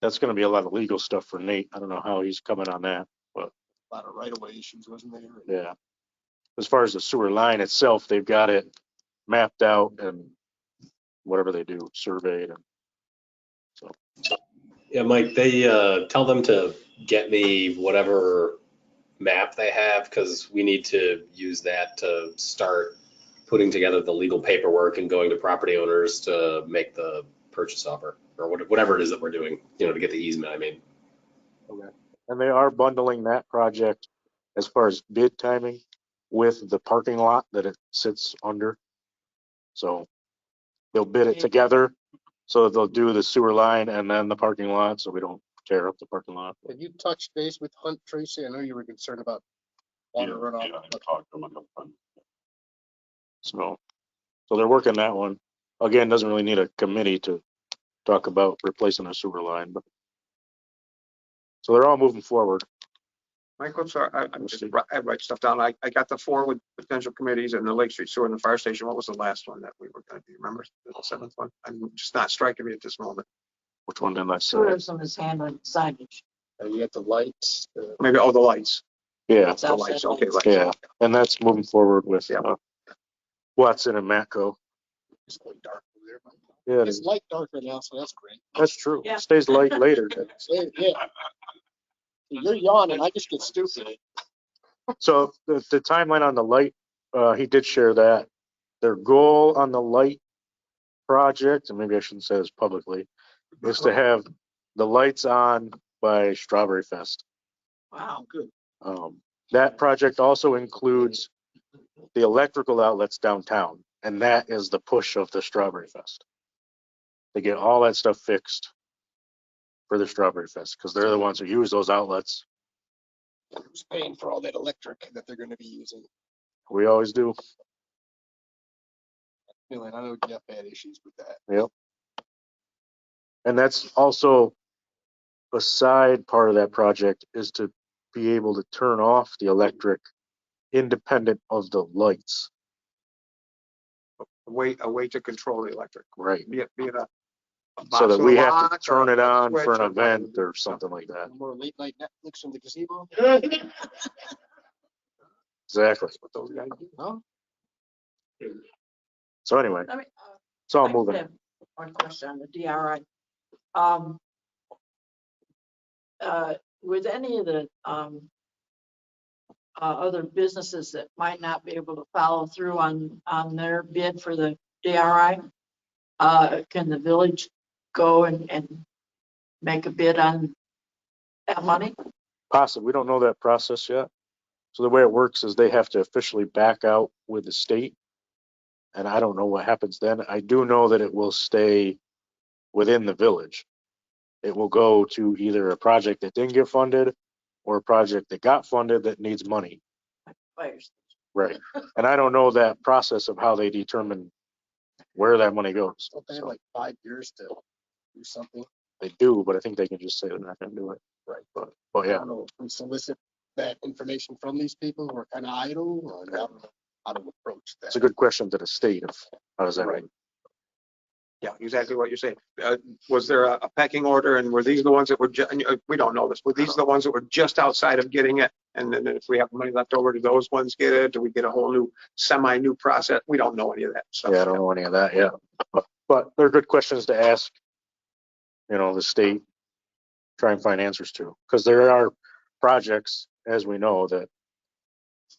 that's going to be a lot of legal stuff for Nate. I don't know how he's coming on that, but A lot of right-of-way issues, wasn't there? yeah. As far as the sewer line itself, they've got it mapped out and whatever they do, surveyed. And so. Yeah, Mike, they tell them to get me whatever map they have, because we need to use that to start putting together the legal paperwork and going to property owners to make the purchase offer, or whatever it is that we're doing, to get the easement, I mean. Okay. And they are bundling that project as far as bid timing with the parking lot that it sits under. So they'll bid it together. So they'll do the sewer line and then the parking lot, so we don't tear up the parking lot. Have you touched base with Hunt, Tracy? I know you were concerned about water runoff. Yeah, I talked to them a couple times. So they're working that one. Again, doesn't really need a committee to talk about replacing a sewer line, but so they're all moving forward. Michael, sorry, I write stuff down. I got the 4 with potential committees and the Lake Street sewer and the fire station. What was the last one that we were going to do? Remember the 7th one? I'm just not striking me at this moment. Which one did I say? Tourism is handling signage. You got the lights. Maybe, the lights. Yeah, The lights, okay, lights. yeah, and that's moving forward with Watson and Matco. It's going dark over there. Yeah, it It's is. light darker now, so that's great. That's true. Yeah. It stays light later. Yeah. You're yawning, I just get stupid. So the timeline on the light, he did share that. Their goal on the light project, and maybe I shouldn't say this publicly, is to have the lights on by Strawberry Fest. Wow. Good. That project also includes the electrical outlets downtown, and that is the push of the Strawberry Fest. They get all that stuff fixed for the Strawberry Fest because they're the ones who use those outlets. Who's paying for all that electric that they're gonna be using? We always do. Feeling, I know you have bad issues with that. Yep. And that's also a side part of that project is to be able to turn off the electric independent of the lights. A way to control the electric. Right. Be it a So that box we or a have to lock turn or it a on switch for an or event whatever. or something like that. More late night Netflix in the gazebo? Exactly. What those guys do, huh? So anyway, Let me, it's all I moving. have one question on the DRI. With any of the other businesses that might not be able to follow through on their bid for the DRI, can the village go and make a bid on that money? Possibly. We don't know that process yet. So the way it works is they have to officially back out with the state. And I don't know what happens then. I do know that it will stay within the village. It will go to either a project that didn't get funded or a project that got funded that needs money. Fires. Right. And I don't know that process of how they determine where that money goes. Don't they have like 5 years to do something? They do, but I think they can just say they're not going to do it. Right. But I yeah, don't know if we solicit that information from these people who are kind of idle or how to approach that. it's a good question to the state of how does that Right. work? Yeah, exactly what you're saying. Was there a pecking order and were these the ones that were, we don't know this, were these the ones that were just outside of getting it? And then if we have money left over, do those ones get it? Do we get a whole new, semi-new process? We don't know any of that stuff. Yeah, I don't know any of that yet. But they're good questions to ask, the state, try and find answers to. Because there are projects, as we know, that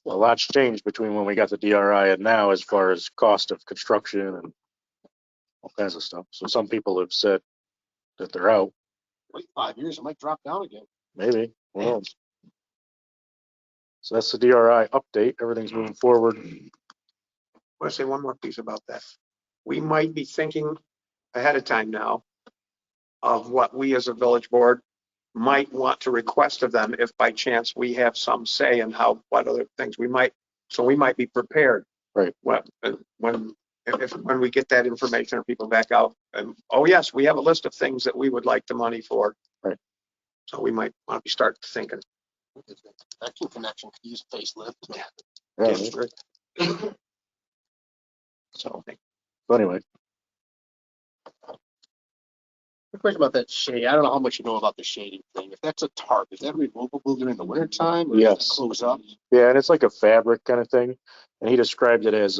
a lot's changed between when we got the DRI and now as far as cost of construction and all kinds of stuff. So some people have said that they're out. Wait 5 years, it might drop down again. Maybe. Who knows? So that's the DRI update. Everything's moving forward. I want to say one more piece about that. We might be thinking ahead of time now of what we as a village board might want to request of them if by chance we have some say in what other things we might be prepared. Right. When we get that information or people back out and, oh yes, we have a list of things that we would like the money for. Right. So we might want to start thinking. Action Connection could use a facelift. Yeah. So anyway. A question about that shade. I don't know how much you know about the shading thing. If that's a tarp, is that removable during the winter time? Or Yes. does it close up? Yeah, and it's like a fabric kind of thing. And he described it as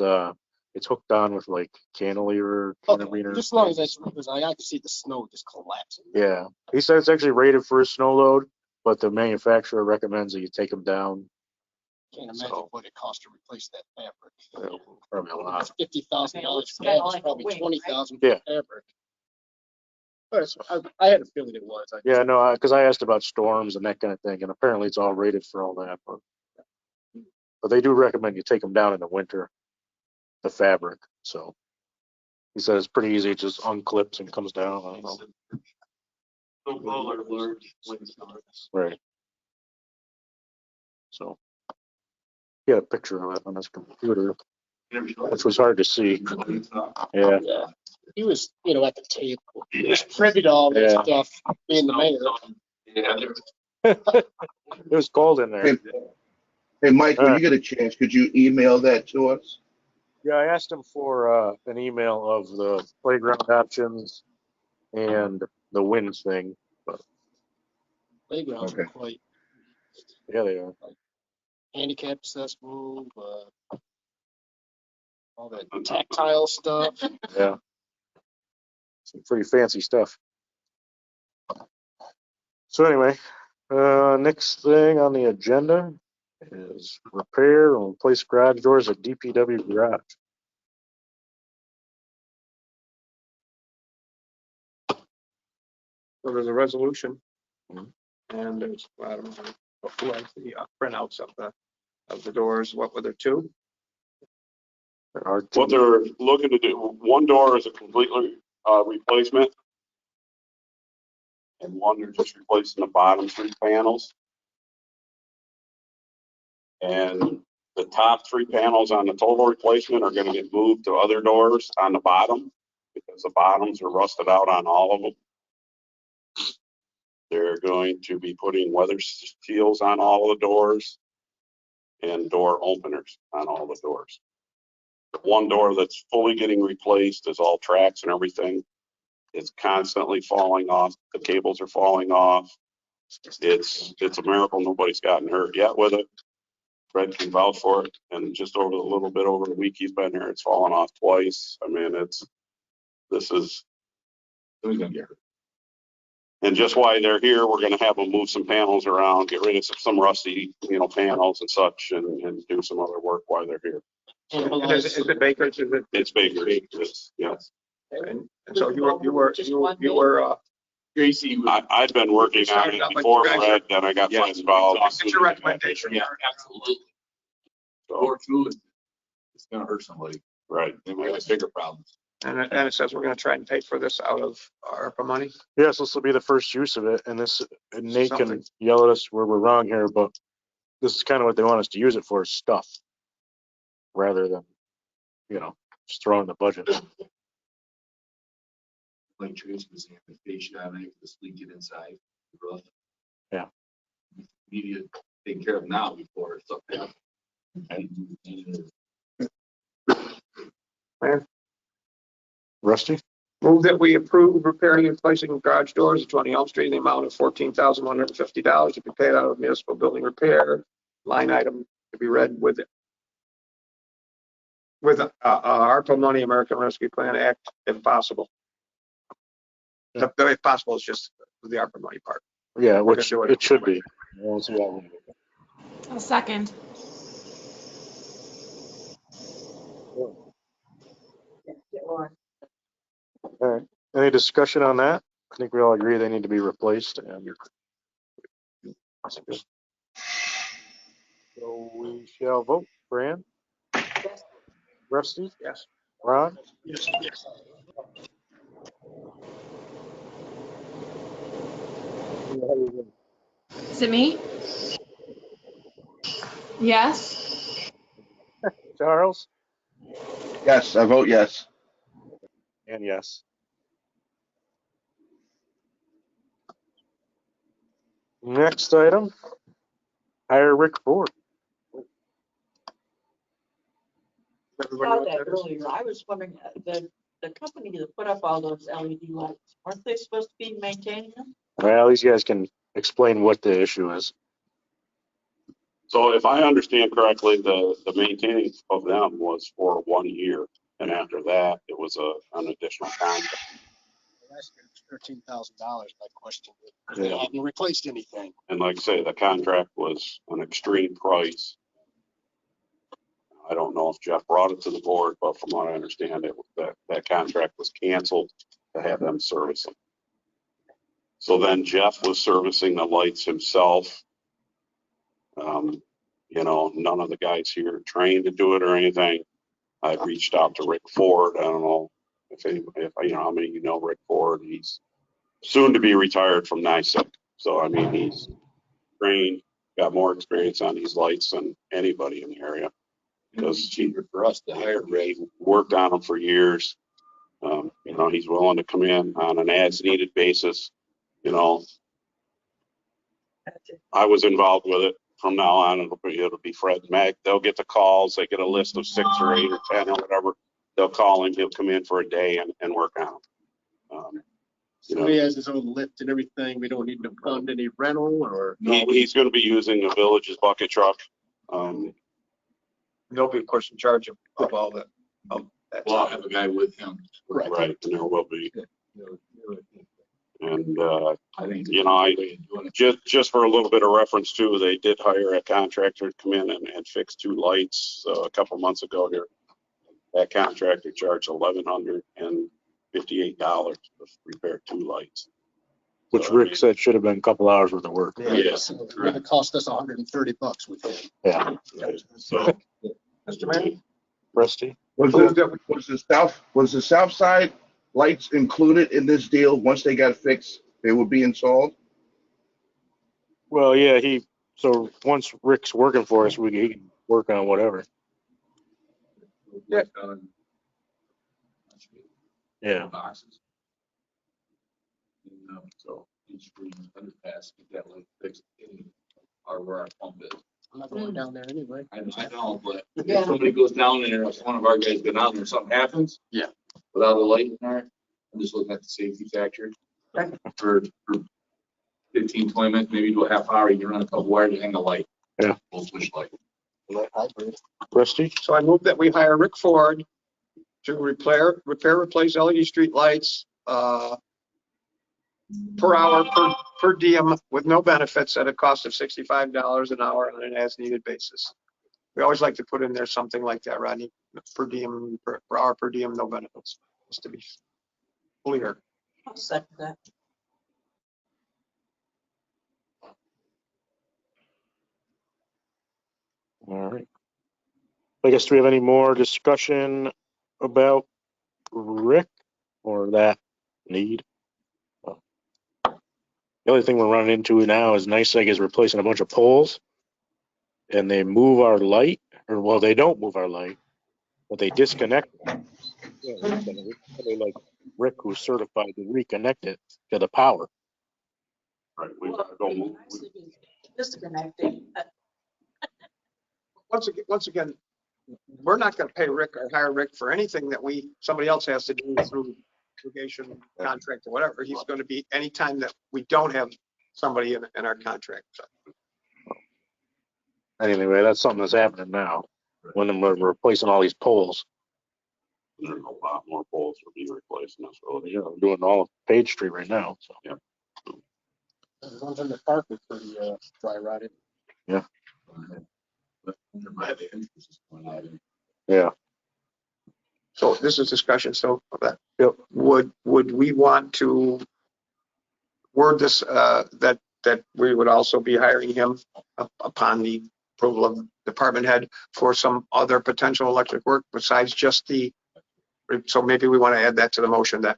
it's hooked on with like cantilever. Okay, just as long as that's, because I have to see the snow just collapsing. Yeah. He said it's actually rated for a snow load, but the manufacturer recommends that you take them down. Can't imagine what it costs to replace that fabric. Probably a lot. $50,000 It's kinda for like a probably wing, $20,000 right? for fabric. But I had a feeling it was. Yeah, no, because I asked about storms and that kind of thing, and apparently it's all rated for all that. But they do recommend you take them down in the winter, the fabric. So he said it's pretty easy. It just unclips and comes down. I don't know. Right. So he had a picture of it on his computer, which was hard to see. Yeah. Yeah. He was, at the table. He was privy to all that stuff, being the mayor. It was cold in there. Hey, Mike, when you get a chance, could you email that to us? Yeah, I asked him for an email of the playground options and the winds thing. But Playgrounds are quite. yeah, they are. handicap accessible, all that tactile stuff. Yeah. Some pretty fancy stuff. So anyway, next thing on the agenda is repair and replace garage doors at DPW garage. So there's a resolution. And there's, I don't know, who has the printouts of the doors, what were there, two? There are What two. they're looking to do, one door is a completely replacement. And one, they're just replacing the bottom 3 panels. And the top 3 panels on the total replacement are gonna get moved to other doors on the bottom because the bottoms are rusted out on all of them. They're going to be putting weather seals on all the doors and door openers on all the doors. The one door that's fully getting replaced is all tracks and everything. It's constantly falling off. The cables are falling off. It's a miracle nobody's gotten hurt yet with it. Fred can vouch for it. And just over a little bit over the week he's been here, it's fallen off twice. I mean, this is who's gonna get hurt. And just while they're here, we're gonna have them move some panels around, get rid of some rusty, panels and such, and do some other work while they're here. And is it Baker's? Is it? It's Baker's, yes. And so you were Gracie. I'd been working on it before Fred, then I got Fred involved. It's your recommendation. Yeah, absolutely. Or through it, it's gonna hurt somebody. Right. They might have bigger problems. And it says we're gonna try and pay for this out of ARPA money. Yes, this will be the first use of it, and Nate can Something. yell at us where we're wrong here, but this is kind of what they want us to use it for, is stuff, rather than, just throwing the budget. Like Tracy was saying, the face shot, I just leak it inside. Yeah. Need to take care of now before something happens. Rusty? Move that we approve repairing and replacing garage doors at 20 Elm Street in the amount of $14,150 to be paid out of municipal building repair line item to be read with ARPA money, American Rescue Plan Act, if possible. Yeah. If possible, it's just the ARPA money part. Yeah, which it should be. We'll see how we do. A second. All right. Any discussion on that? I think we all agree they need to be replaced. And so we shall vote. Fran? Yes. Rusty? Yes. Ron? Yes. Is it me? Yes. Charles? Yes, I vote yes. And yes. Next item, hire Rick Ford. Saw that earlier. I was wondering, the company that put up all those LED lights, aren't they supposed to be maintaining them? Well, these guys can explain what the issue is. So if I understand correctly, the maintaining of them was for 1 year. And after that, it was an additional contract. Last year it was $13,000. My question, because they hadn't replaced anything. And like I say, the contract was an extreme price. I don't know if Jeff brought it to the board, but from what I understand, that contract was canceled to have them service them. So then Jeff was servicing the lights himself. None of the guys here trained to do it or anything. I reached out to Rick Ford. I don't know if how many of you know Rick Ford. He's soon to be retired from NICEC. So, I mean, he's trained, got more experience on these lights than anybody in the area. Because it's cheaper for us to hire Ray, worked on them for years. He's willing to come in on an as needed basis. I was involved with it. From now on, it'll be Fred and Meg. They'll get the calls. They get a list of 6 or 8 or 10 or whatever. They'll call him. He'll come in for a day and work on them. So he has his own lift and everything. We don't need to fund any rental or. He's going to be using the village's bucket truck. They'll be, of course, in charge of all that. Well, I'll have a guy with him. Right, and there will be. And, I think. you know, just for a little bit of reference too, they did hire a contractor to come in and fix 2 lights a couple months ago here. That contractor charged $1,158 to repair 2 lights. Which So, I Rick mean, said should have been a couple hours worth of work. Yes. It cost us $130 with him. Yeah. So, Mr. Mayor? Rusty? Was the south side lights included in this deal? Once they got fixed, they would be installed? Well, yeah, so once Rick's working for us, he can work on whatever. Yeah. Yeah. Boxes. So each green underpass, get that light fixed in or where our pump is. I'm not going down there anyway. I know, but Yeah. if somebody goes down there, if one of our guys go down there, something happens. Yeah. Without a light in there, I'm just looking at the safety factor. Right. For 15, 20 minutes, maybe do a half hour, you can run a couple wires and hang a light. Yeah. Full switch light. Rusty? So I move that we hire Rick Ford to replace LED street lights, per hour, per diem, with no benefits at a cost of $65 an hour on an as-needed basis. We always like to put in there something like that, Rodney, per diem, per hour, per diem, no benefits, just to be clear. I'll second that. All right. I guess, do we have any more discussion about Rick or that need? The only thing we're running into now is NICEAG is replacing a bunch of poles, and they move our light, or well, they don't move our light, but they disconnect it. Yeah, somebody like Rick, who's certified to reconnect it to the power. right, we gotta go move. Disconnecting. Once again, we're not gonna pay Rick or hire Rick for anything that somebody else has to do through litigation, contract, or whatever. He's gonna be anytime that we don't have somebody in our contract. So, Anyway, that's something that's happening now when we're replacing all these poles. There's a lot more poles to be replaced in this road. Yeah, we're doing all of Page Street right now. So Yeah. The ones in the park are pretty dry rotted. yeah, yeah. So this is discussion. So that yep. Would we want to word this that we would also be hiring him upon the approval of the department head for some other potential electric work besides just so maybe we want to add that to the motion, that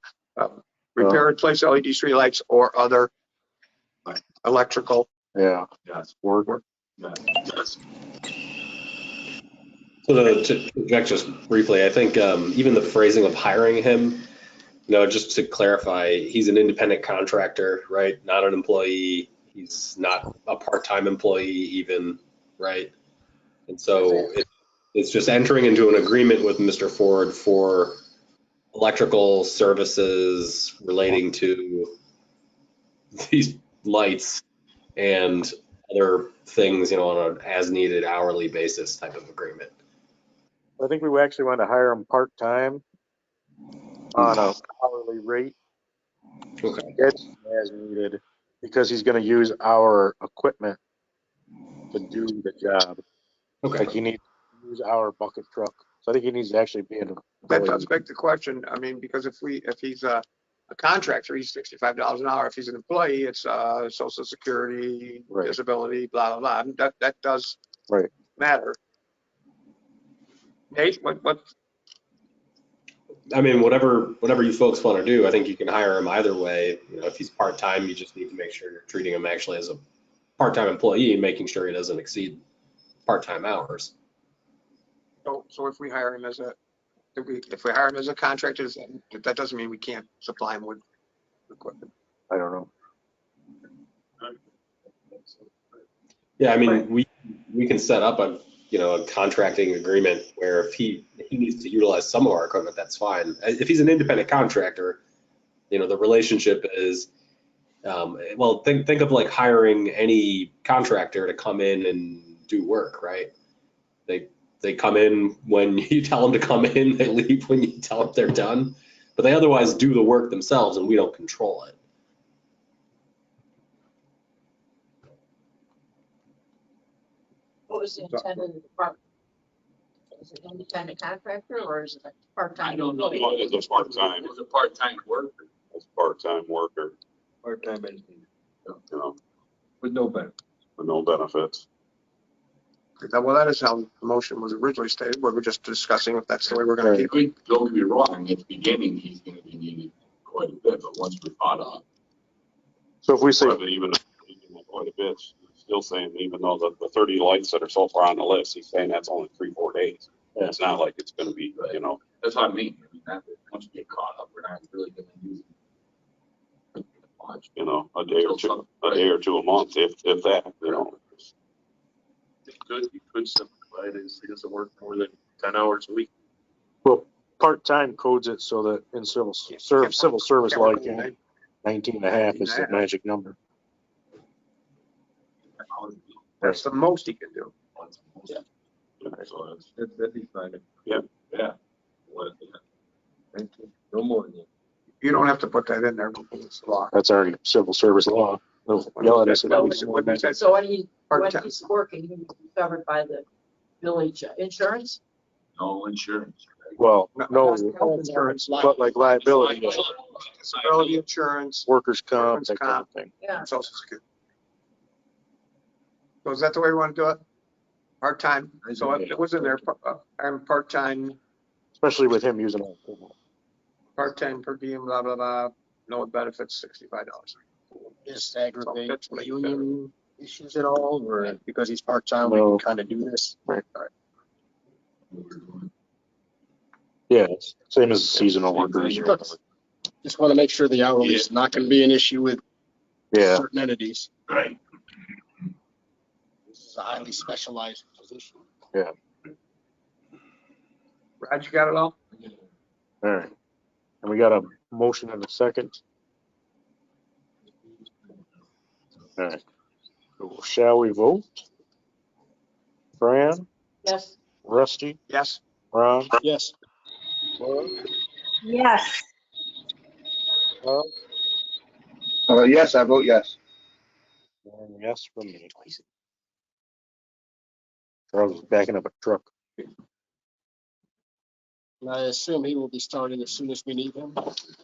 repair, replace LED streetlights or other electrical. Yeah. Yes. Work. Yes. So to interject just briefly, I think even the phrasing of hiring him, just to clarify, he's an independent contractor, right? Not an employee. He's not a part-time employee even, right? And so it's just entering into an agreement with Mr. Ford for electrical services relating to these lights and other things, on an as-needed hourly basis type of agreement. I think we actually want to hire him part-time on a hourly rate. Okay. As needed, because he's going to use our equipment to do the job. Okay. Like he needs to use our bucket truck. So I think he needs to actually be in. That does beg the question. I mean, because if he's a contractor, he's $65 an hour. If he's an employee, it's Social Security, right. Disability, blah, blah, blah. That does right. matter. Nate, what? I mean, whatever you folks want to do, I think you can hire him either way. If he's part-time, you just need to make sure you're treating him actually as a part-time employee and making sure he doesn't exceed part-time hours. So if we hire him as a contractor, that doesn't mean we can't supply him with equipment. I don't know. Yeah, I mean, we can set up a contracting agreement where if he needs to utilize some of our equipment, that's fine. If he's an independent contractor, the relationship is, think of like hiring any contractor to come in and do work, right? They come in when you tell them to come in, they leave when you tell them they're done, but they otherwise do the work themselves and we don't control it. What was the intent of the department? Is it independent contractor or is it a part-time? I don't know. It's a part-time. It's a part-time worker. It's a part-time worker, Part-time engineer, you know, with no benefit. with no benefits. Well, that is how the motion was originally stated. We were just discussing if that's the way we're going to keep it. Don't get me wrong, at the beginning, he's gonna be needed quite a bit, but once we're caught up. So if we say, Even quite a bit, still saying, even though the 30 lights that are so far on the list, he's saying that's only 3-4 days. And it's not like it's gonna be, you know. That's what I mean. Once we get caught up, we're not really gonna use it. You know, a day or two a month, if that, you know. You could simplify it as he doesn't work more than 10 hours a week. well, part-time codes it so that in civil service law, 19 and a half is the magic number. That's the most he can do. Yeah. So That'd be fine. yeah. No more than that. You don't have to put that in there. It's law. That's already civil service law. They'll yell at us if we- So when he's working, he's covered by the village insurance? No insurance. Well, no, Health insurance, but like liability, disability insurance, workers' comp, that kind of thing. Yeah. Social Security. So is that the way we want to do it? Part-time. So if it was in there, I'm part-time, Especially with him using all. part-time per diem, blah, blah, blah, no benefits, $65. Just aggravate that's what he union issues at all, or because he's part-time, we No. can kind of do this? Right. Yeah, it's same as seasonal workers. Just want to make sure the hourly is not going to be an issue with Yeah, certain entities. Right. This is a highly specialized position. yeah, Raj, you got it all? all right. And we got a motion and a second. All right. So shall we vote? Fran, Yes. Rusty, Yes. Ron, Yes. Laura, Yes. Charles, Yes, I vote yes. and yes from me. Charles is backing up a truck. And I assume he will be starting as soon as we need him.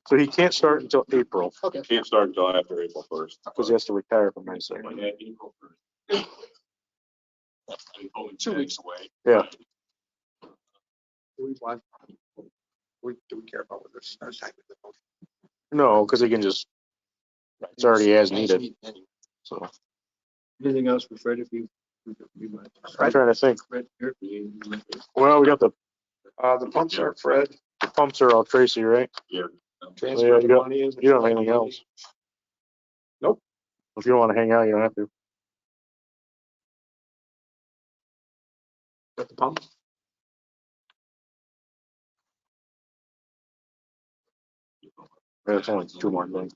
So he can't start until April Okay. Can't start until after April 1st. because he has to retire from NYSEG. Yeah, April 1st. Only 2 weeks away. Yeah. Do we care about what this starts time with the motion? No, because he can just, it's already as needed. So Anything else for Fred if you might? I'm trying to think. Fred, here. Well, we got the pumps are Fred. The pumps are all Tracy, right? Yeah. Yeah, you don't have anything else. Nope. If you don't want to hang out, you don't have to. Got the pump? There's only 2 more things.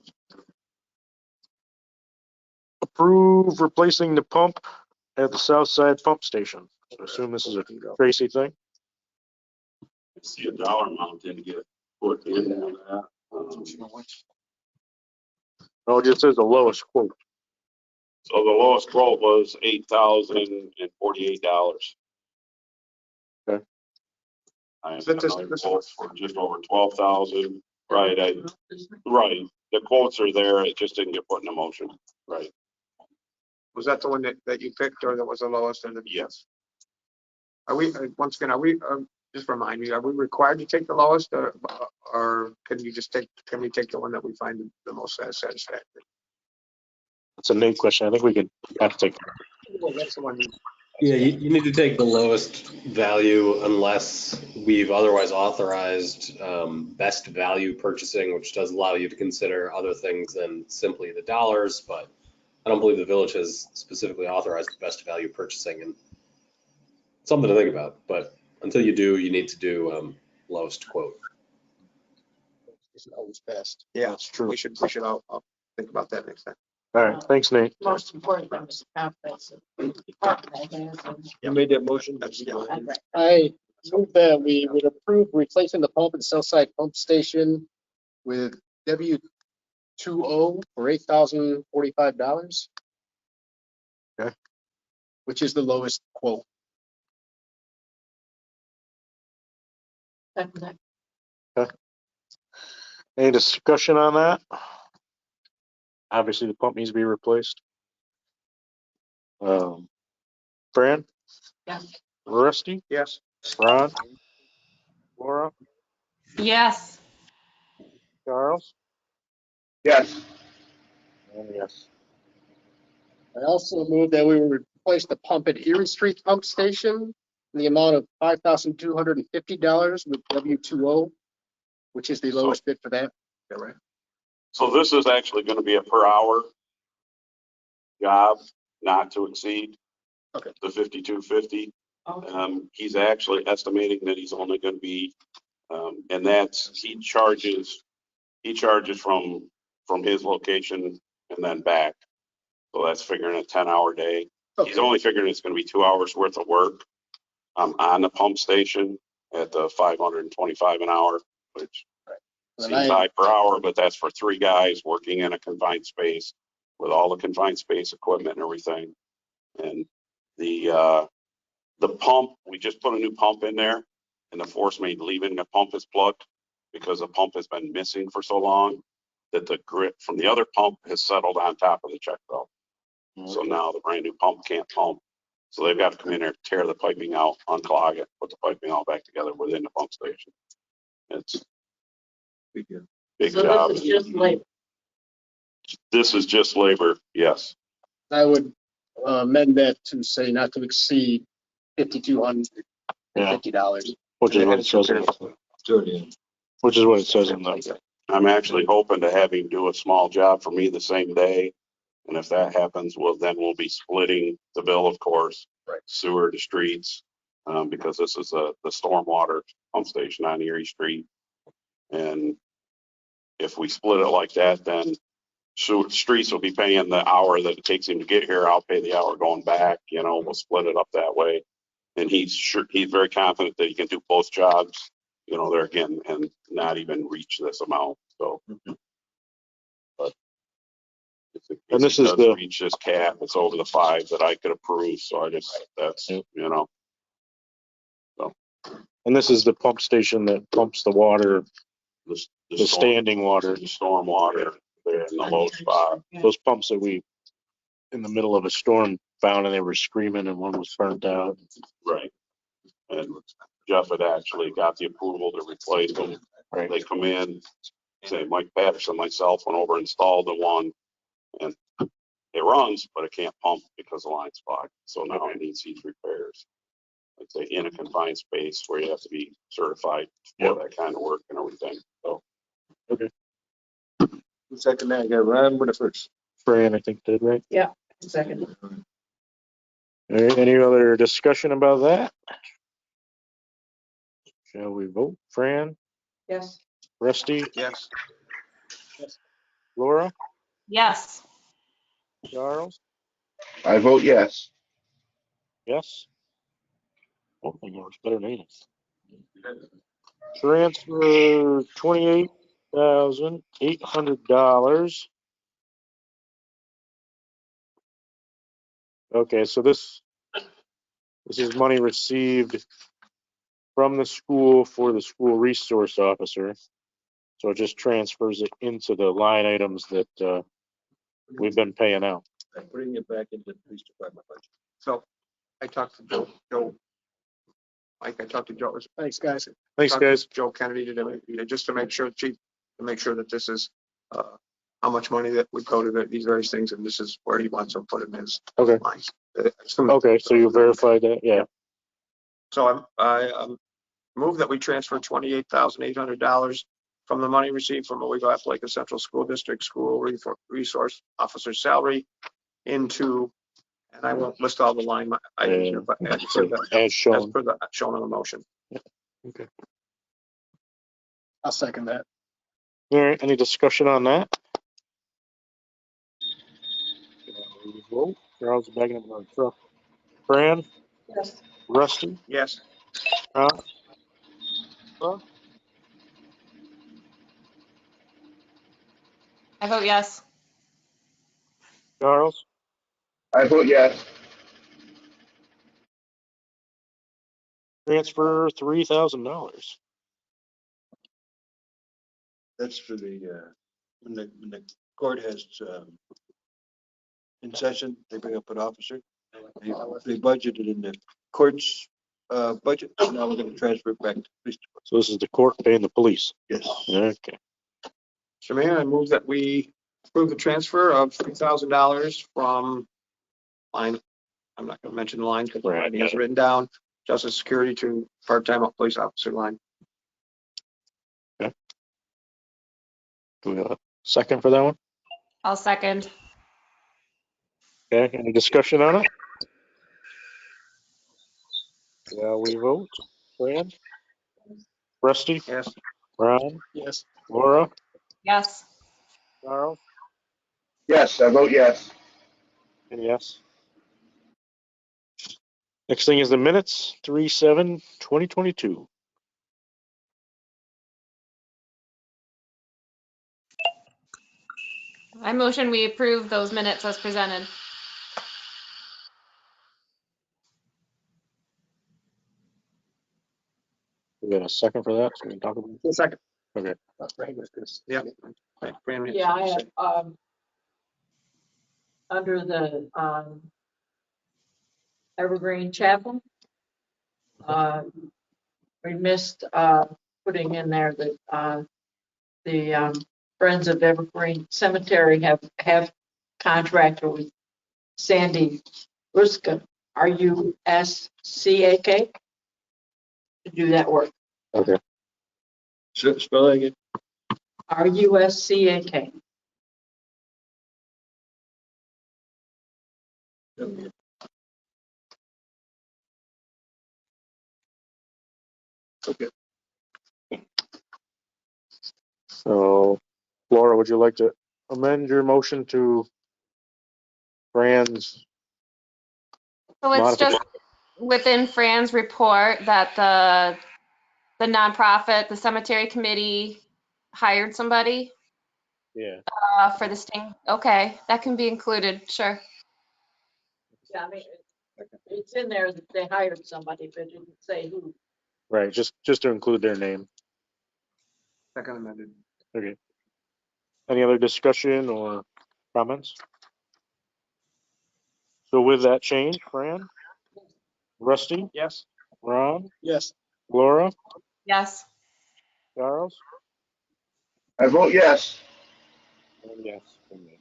Approve replacing the pump at the South Side Pump Station. I assume this is a Tracy thing. See a dollar amount didn't get put in that. No, it just says the lowest quote. So the lowest quote was $8,048. Okay. I have So this- another quote for just over 12,000. Right, right. The quotes are there. It just didn't get put in a motion. Right. Was that the one that you picked or that was the lowest? Yes. Are we, once again, just remind me, are we required to take the lowest or can we take the one that we find the most satisfactory? That's a new question. I think we could have to take. Well, that's the one. Yeah, you need to take the lowest value unless we've otherwise authorized best value purchasing, which does allow you to consider other things than simply the dollars, but I don't believe the village has specifically authorized best value purchasing, and something to think about. But until you do, you need to do lowest quote. It's always best. Yeah, it's true. We should, I'll think about that next time. All right, thanks, Nate. Most important thing is the confidence. You made that motion? I move that we would approve replacing the pump at Southside Pump Station with W2O for $8,045. Okay. Which is the lowest quote. Any discussion on that? Obviously, the pump needs to be replaced. Fran, Yes. Rusty, Yes. Ron, Laura, Yes. Charles, Yes. and yes. I also move that we would replace the pump at Erie Street Pump Station in the amount of $5,250 with W2O, which is the lowest bid for that. Yeah, right. So this is actually going to be a per hour job, not to exceed Okay. the 5250. Okay. He's actually estimating that he's only going to be, and that's, he charges from his location and then back. So that's figuring a 10-hour day. Okay. He's only figuring it's going to be 2 hours worth of work on the pump station at the 525 an hour, which seems high per hour, but that's for 3 guys working in a confined space with all the confined space equipment and everything. And the pump, we just put a new pump in there, and the force main leaving the pump is plugged because the pump has been missing for so long that the grit from the other pump has settled on top of the check valve. So now the brand new pump can't pump. So they've got to come in there, tear the piping out, unclog it, put the piping all back together within the pump station. It's big So job. this is just labor. This is just labor, yes. I would amend that to say not to exceed $5,250. Which is what it says in the, which is what it says in the. I'm actually hoping to have him do a small job for me the same day. And if that happens, well, then we'll be splitting the bill, of course, right. Sewer to streets, because this is the stormwater pump station on Erie Street. And if we split it like that, then streets will be paying the hour that it takes him to get here. I'll pay the hour going back, we'll split it up that way. And he's very confident that he can do both jobs, there again, and not even reach this amount. So, but And this is the reach this cap, it's over the 5 that I could approve. So I just, that's, So. And this is the pump station that pumps the water, the standing water. The storm water, they're in the low spot. Those pumps that we, in the middle of a storm, found and they were screaming and one was burnt out. Right. And Jeff had actually got the approval to replace them. Right. They come in, say Mike Patterson, myself went over and installed the one, and it runs, but it can't pump because the line's clogged. So now it needs these repairs. I'd say in a confined space where you have to be certified for that kind of work and everything. So. Okay. Second that, I got Ron with the first. Fran, I think did, right? Yeah, second. All right, any other discussion about that? Shall we vote? Fran, Yes. Rusty, Yes. Laura, Yes. Charles? I vote yes. Yes. Oh, my God, it's better than it. Transfer $28,800. Okay, so this is money received from the school for the school resource officer. So it just transfers it into the line items that we've been paying out. Putting it back into the police department budget. So I talked to Joe, Mike, I talked to Joe. Thanks, guys. Thanks, Talked to guys. Joe Kennedy today, just to make sure, chief, to make sure that this is, how much money that would go to these various things, and this is where he wants to put in his Okay. lines. Okay, so you verified that, yeah. So I move that we transfer $28,800 from the money received from Owego Appalachian Central School District School Resource Officer salary into, and I won't list all the line items here, but as shown. per the shown on the motion. Okay. I'll second that. All right, any discussion on that? Please vote. Charles backing up on truck. Fran, Yes. Rusty, Yes. Laura, I vote yes. Charles, I vote yes. transfer $3,000. That's for when the court has, in session, they bring up an officer. They budgeted in the court's, budget, so now we're gonna transfer it back to the police department. So this is the court paying the police. Yes. Okay. Mr. Mayor, I move that we approve the transfer of $3,000 from line, I'm not gonna mention the line because Right. it has written down, Justice Security to part-time police officer line. Do we have a second for that one? I'll second. Okay, any discussion on it? Shall we vote? Fran, Rusty, Yes. Ron, Yes. Laura, Yes. Charles, Yes, I vote yes. and yes. Next thing is the minutes, 3/7/2022. I motion we approve those minutes as presented. We got a second for that, so we can talk about it? Second. Okay. Yeah. Yeah, I have, under the, Evergreen Chapel, we missed, putting in there that, the, Friends of Evergreen Cemetery have contracted with Sandy Ruska, RUSCAK, to do that work. Okay. Spell that again. RUSCAK. Okay. So Laura, would you like to amend your motion to Fran's So it's just modification? within Fran's report that the nonprofit, the cemetery committee hired somebody Yeah. for the sting. Okay, that can be included, sure. Yeah, I mean, it's in there that they hired somebody, but it didn't say who. Right, just to include their name. Second amended. Okay. Any other discussion or comments? So with that change, Fran, Rusty, Yes. Ron, Yes. Laura, Yes. Charles, I vote yes. and yes. from me.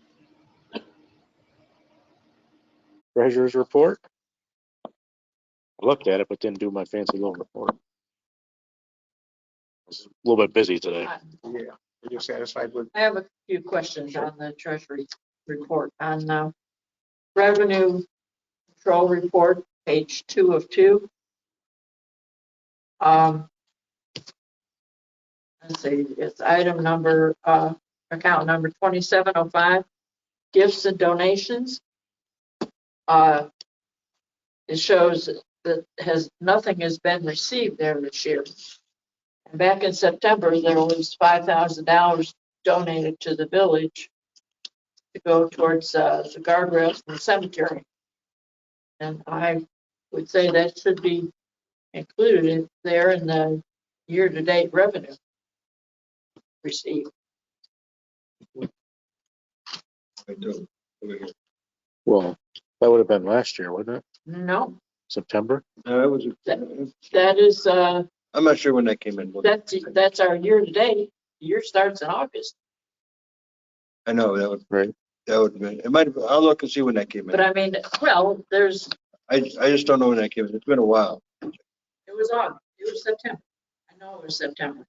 Treasurer's report. I looked at it, but didn't do my fancy little report. I was a little bit busy today. Yeah. Are you satisfied with? I have a few questions on the Treasury report on revenue control report, page 2 of 2. Let's see, it's item number, account number 2705, gifts and donations. It shows that nothing has been received there this year. And back in September, there was $5,000 donated to the village to go towards the guardrails in the cemetery. And I would say that should be included there in the year-to-date revenue received. I don't. Over here. Well, that would have been last year, wouldn't it? No, September? That was, that is, I'm not sure when that came in. that's our year-to-date. The year starts in August. I know, that would, Right. that would, it might have, I'll look and see when that came in. But I mean, well, I just don't know when that came in. It's been a while. it was August, it was September. I know it was September.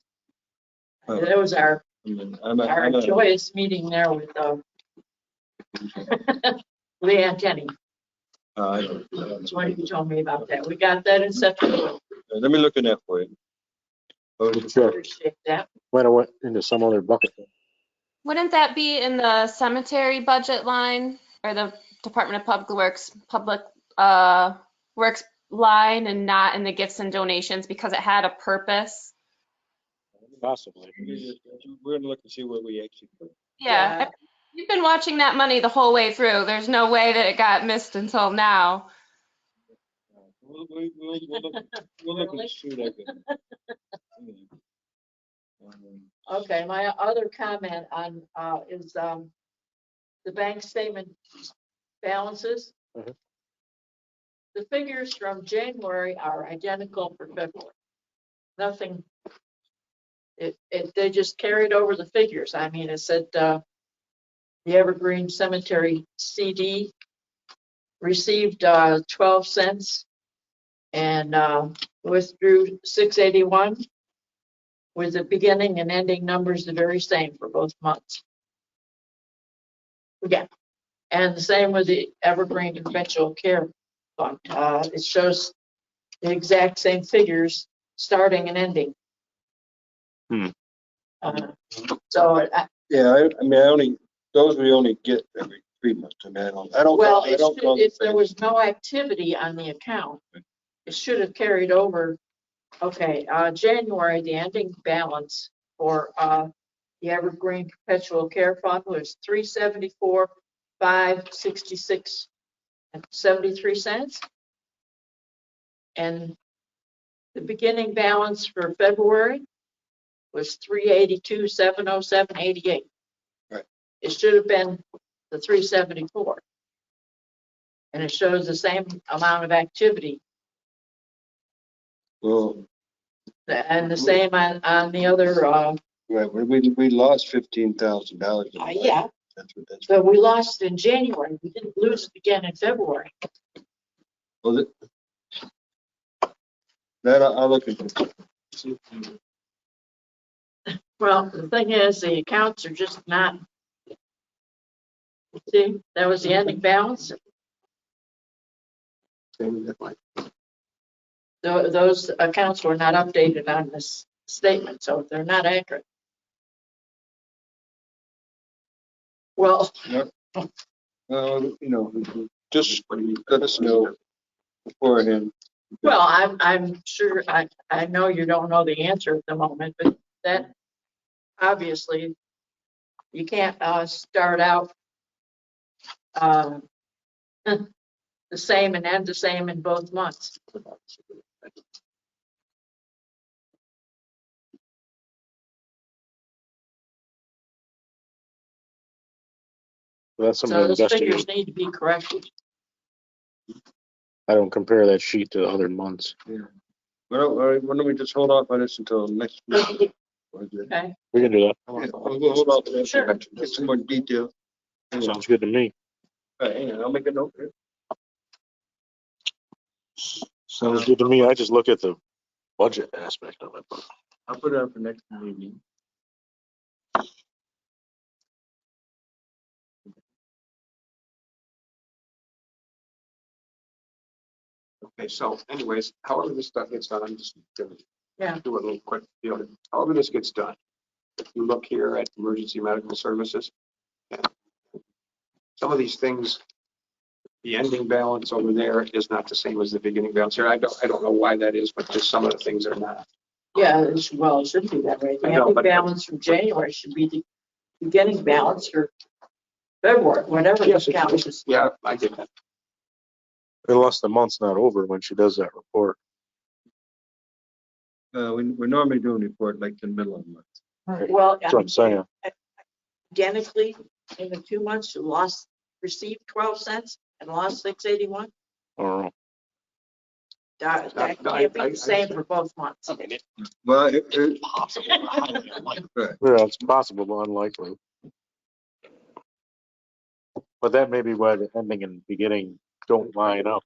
Oh. That was our I'm joyous meeting there with Leanne Kenny. I don't. That's when you told me about that. We got that in September. Let me look in that for you. Sure. Appreciate that. Might have went into some other bucket. Wouldn't that be in the cemetery budget line or the Department of Public Works line and not in the gifts and donations because it had a purpose. Possibly. We're gonna look and see where we actually put. Yeah. You've been watching that money the whole way through. There's no way that it got missed until now. We'll look and see what I can. Okay, my other comment on, is, the bank statement balances. Mhm. The figures from January are identical for February. Nothing, they just carried over the figures. I mean, it said, the Evergreen Cemetery CD received, 12 cents and, withdrew 681, with the beginning and ending numbers the very same for both months. Yeah, and the same with the Evergreen Conventional Care Fund. It shows the exact same figures starting and ending. Hmm. So, Yeah, I mean, those we only get every 3 months. I mean, I don't. well, I don't know if there was no activity on the account, it should have carried over. Okay, January, the ending balance for the Evergreen Perpetual Care Fund was $374,566.73. And the beginning balance for February was $382,707.88. Right. It should have been the 374. And it shows the same amount of activity. Well, And the same on the other, right, we lost $15,000. yeah, That's but we lost in January. We didn't lose it again in February. well, that I'll look into. Well, the thing is, the accounts are just not. See, that was the ending balance. Those accounts were not updated on this statement, so they're not accurate. Well, Just let us know beforehand. well, I'm sure, I know you don't know the answer at the moment, but that obviously you can't start out the same and end the same in both months. That's So something to those figures investigate. need to be corrected. I don't compare that sheet to other months. Yeah. Well, why don't we just hold off on this until next week? Okay. We can do that. Yeah, we'll hold off on that. Sure. Get some more detail. Sounds good to me. Hang on, I'll make a note here. Sounds good to me. I just look at the budget aspect of it. But I'll put it on for next meeting. Okay, so anyways, however this stuff gets done, I'm just gonna Yeah. do a little quick deal. However this gets done, if you look here at emergency medical services, and some of these things, the ending balance over there is not the same as the beginning balance here. I don't know why that is, but just some of the things are not. Yeah, it should be that way. The I know, ending but- balance from January should be the beginning balance for February, whatever Yes, the count is. yeah, I get that. unless the month's not over when she does that report. We're normally doing report like the middle of the month. Well, That's what I'm saying. identically, in the 2 months, you received 12 cents and lost 681. I don't know. That No, can't be I- the same for both months. I mean, it's Well, possible. Highly unlikely. right. Yeah, it's possible, but unlikely. But that may be why the ending and beginning don't line up.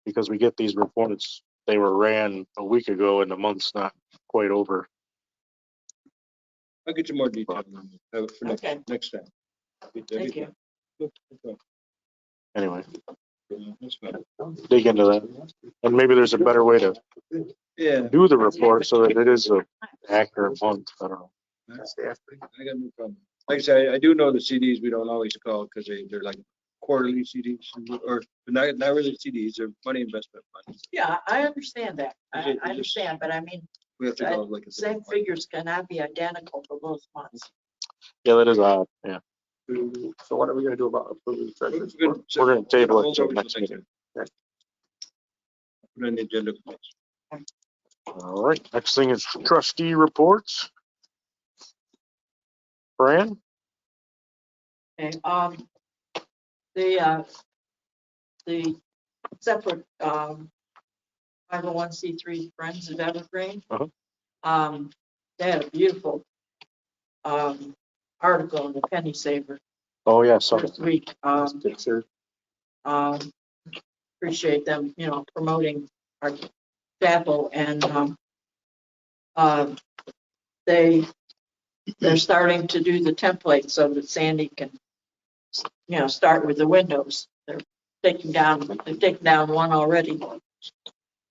Because we get these reports, they were ran a week ago and the month's not quite over. I'll get you more detail on that for Okay. next time. Thank you. Anyway, That's fine. dig into that. And maybe there's a better way to Yeah. do the report so that it is a accurate month. I don't know. I got no problem. Like I say, I do know the CDs we don't always call because they're like quarterly CDs, or not really CDs, they're money investment funds. Yeah, I understand that. Is I it- I understand, but I mean, We have to go like. same figures cannot be identical for both months. Yeah, that is odd, yeah. So what are we gonna do about approving the treasurer's We're report? We're gonna table it Hold till over next till meeting. Put it on the agenda. All right, next thing is trustee reports. Fran? Okay, the separate, 501c3 Friends of Evergreen. Uh-huh. They had a beautiful, article in the Penny Saver Oh, yeah, so. this week. Appreciate them, promoting our chapel, and, they're starting to do the template so that Sandy can, start with the windows. They've taken down one already.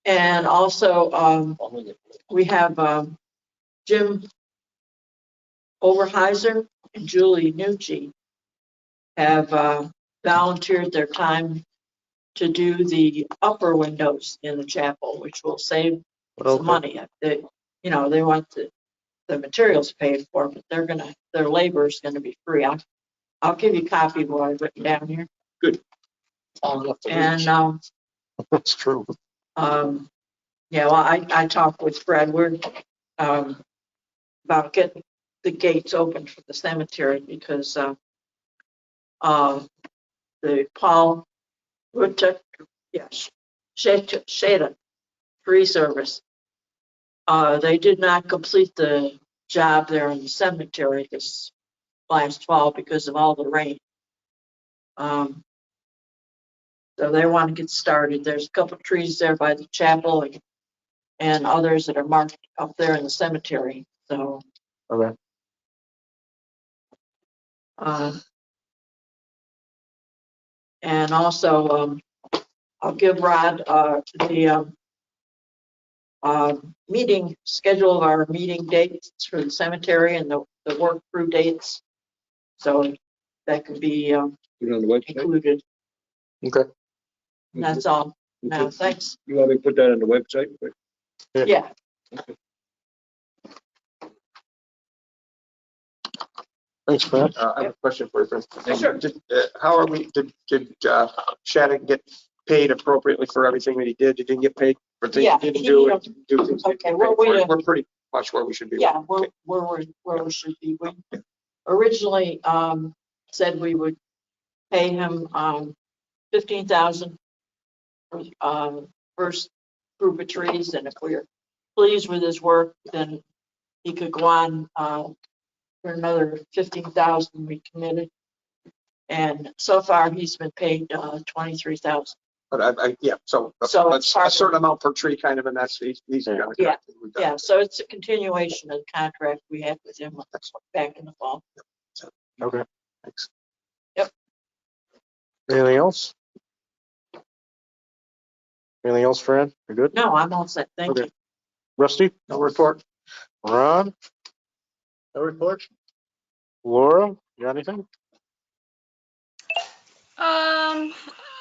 And also, we have, Jim Overheiser and Julie Nucci have, volunteered their time to do the upper windows in the chapel, which will save some money. They want the materials paid for, but their labor is gonna be free. I'll give you a copy of what I've written down here. Good. And, That's true. yeah, well, I talked with Fred. We're, about getting the gates open for the cemetery because, the Paul Rutte, yes, Shada Tree Service. They did not complete the job there in the cemetery this last fall because of all the rain. So they want to get started. There's a couple of trees there by the chapel and others that are marked up there in the cemetery. So, Okay. and also, I'll give Rod the meeting schedule of our meeting dates for the cemetery and the work through dates. So that could be Put it on the website. included. Okay. And that's all. No, thanks. You want me to put that on the website? Yeah. Thanks, Fran. I have a question for you, Chris. Sure. How are we, did Shannon get paid appropriately for everything that he did? He didn't get paid for things Yeah, he didn't do and do things. he okay, didn't well, pay for? we, We're pretty much where we should be. yeah, Okay. where we should be. We originally said we would pay him $15,000 for first group of trees, and if we're pleased with his work, then he could go on for another $15,000 we committed. And so far, he's been paid $23,000. But yeah, so So that's a certain amount per tree kind of, and that's he's got it. Yeah, yeah. So it's a continuation of the contract we had with him back in the fall. Okay, thanks. Yep. Anything else? Anything else, Fran? You're good? No, I'm all set. Thank Okay. you. Rusty? No report. Ron? No report? Laura? You got anything?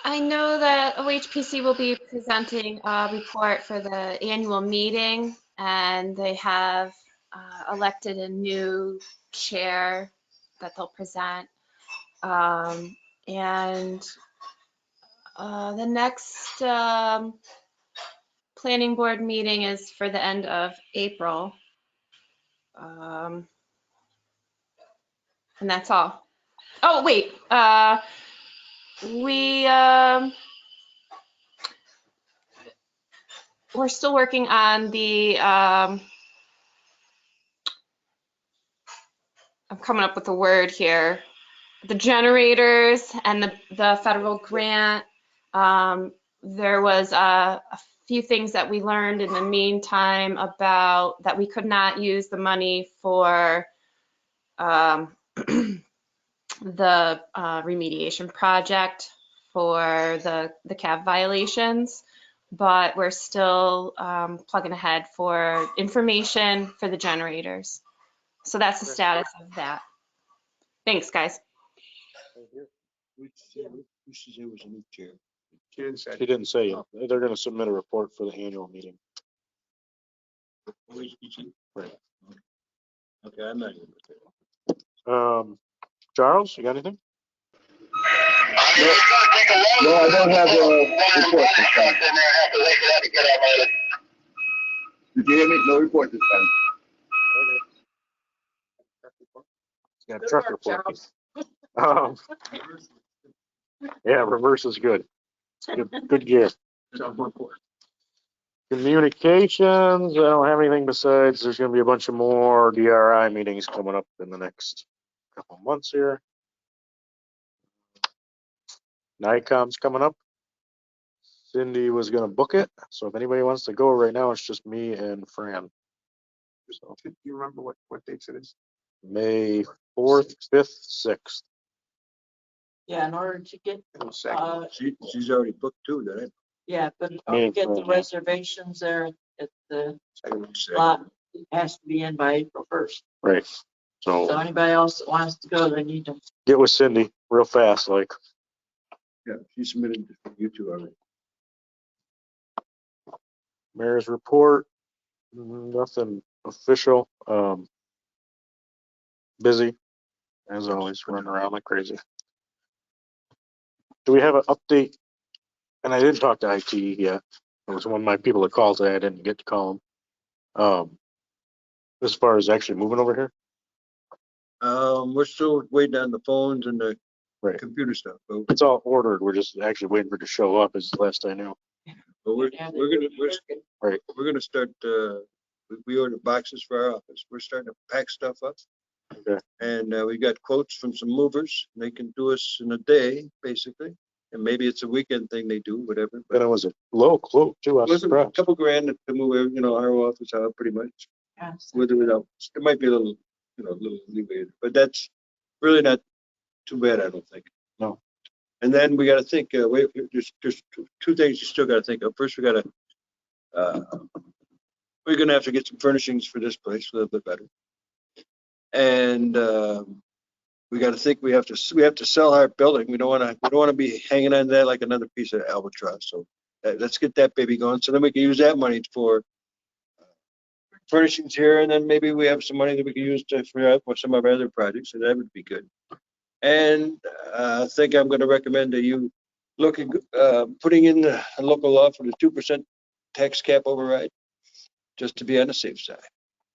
I know that OHPC will be presenting a report for the annual meeting, and they have elected a new chair that they'll present. And the next planning board meeting is for the end of April. And that's all. Oh, wait, we're still working on the, I'm coming up with a word here, the generators and the federal grant. There was a few things that we learned in the meantime about that we could not use the money for the remediation project for the CAV violations, but we're still plugging ahead for information for the generators. So that's the status of that. Thanks, guys. We She said it was a new chair. She didn't say yet. They're gonna submit a report for the annual meeting. Right. Okay, I'm not even. Charles, you got anything? No, I don't have a report this time. Did you hear me? No report this time. Got a truck report. Yeah, reverse is good. Good gear. Communications, I don't have anything besides, there's gonna be a bunch of more DRI meetings coming up in the next couple of months here. NICOM's coming up. Cindy was gonna book it, so if anybody wants to go right now, it's just me and Fran. So, Do you remember what dates it is? May 4th, 5th, 6th. Yeah, in order to get, She's already booked too, didn't it? yeah, but Me to get the and- reservations there at the lot, it has to be in by April 1st. Right, So so anybody else that wants to go, they need to. get with Cindy real fast, like. Yeah, she submitted you two already. Mayor's report, nothing official, busy, as always, running around like crazy. Do we have an update? And I didn't talk to IT yet. It was one of my people that called today. I didn't get to call him. As far as actually moving over here? We're still waiting on the phones and the Right. computer stuff, but It's all ordered. We're just actually waiting for it to show up is the last I knew. we're gonna start, we ordered boxes for our office. We're starting to pack stuff up. Okay. And we got quotes from some movers. They can do us in a day, basically. And maybe it's a weekend thing they do, whatever. But it was a low quote too. I It was was a surprised. couple grand to move, our office out pretty much. With or without, there might be a little, little leeway, but that's really not too bad, I don't think. No. And then we got to think. Wait, there's two things you still got to think of. First, we're gonna have to get some furnishings for this place a little bit better. And we got to think. We have to sell our building. We don't want to be hanging on that like another piece of albatross. So let's get that baby going. So then we can use that money for furnishings here, and then maybe we have some money that we can use for some of our other projects, and that would be good. And I think I'm going to recommend that you look at putting in a local law for the 2% tax cap override, just to be on the safe side,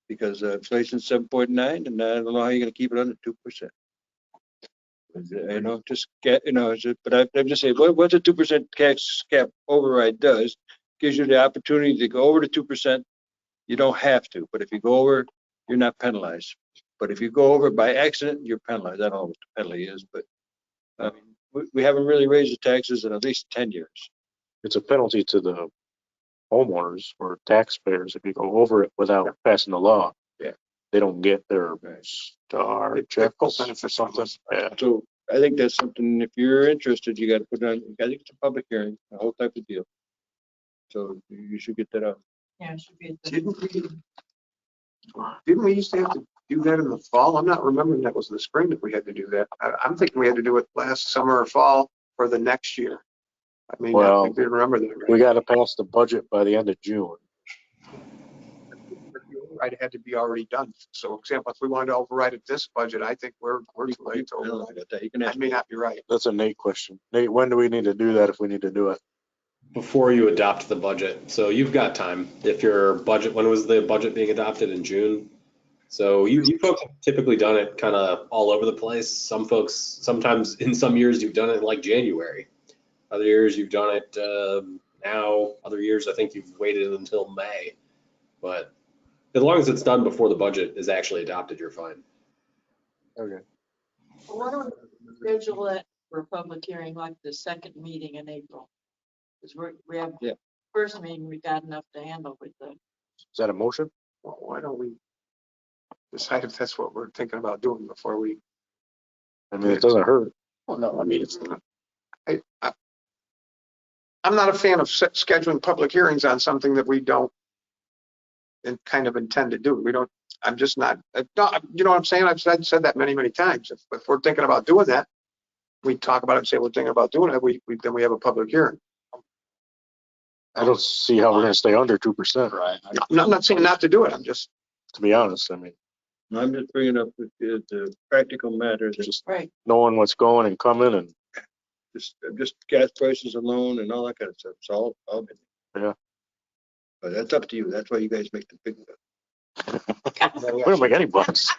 because inflation's 7.9, and I don't know how you're going to keep it under 2%. Just get, but I'm just saying, what the 2% tax cap override does, gives you the opportunity to go over the 2%. You don't have to, but if you go over, you're not penalized. But if you go over by accident, you're penalized. I don't know what the penalty is, but we haven't really raised the taxes in at least 10 years. It's a penalty to the homeowners or taxpayers if you go over it without passing the law. Yeah. They don't get their star check or something. Yeah. So I think that's something, if you're interested, you got to put it on, I think it's a public hearing, a whole type of deal. So you should get that out. Yeah, it should be. Didn't we used to have to do that in the fall? I'm not remembering that was the spring that we had to do that. I'm thinking we had to do it last summer or fall for the next year. I mean, Well, I did remember that. Right? We got to pass the budget by the end of June. Right, it had to be already done. So, for example, if we wanted to override it this budget, I think we're too late to override it. I may not be right. That's a Nate question. Nate, when do we need to do that if we need to do it? Before you adopt the budget. So you've got time. If your budget, when was the budget being adopted? In June? So you folks have typically done it kind of all over the place. Some folks, sometimes in some years you've done it in like January. Other years you've done it now. Other years I think you've waited until May. But as long as it's done before the budget is actually adopted, you're fine. Okay. Well, why don't we schedule it for a public hearing like the second meeting in April? Because we have first meeting, we got enough to handle with the. Is that a motion? Well, why don't we decide if that's what we're thinking about doing before we? I mean, it doesn't hurt. Well, no, I mean, it's not. I'm not a fan of scheduling public hearings on something that we don't kind of intend to do. We don't, I'm just not, you know what I'm saying? I've said that many, many times. If we're thinking about doing that, we talk about it and say we're thinking about doing it, then we have a public hearing. I don't see how we're gonna stay under 2%. Right. I'm not saying not to do it, I'm just, To be honest, I mean, I'm just bringing up the practical matters, just Right. knowing what's going and coming and, just gas prices alone and all that kind of stuff. It's all yeah. but that's up to you. That's why you guys make the big. We don't make any bucks.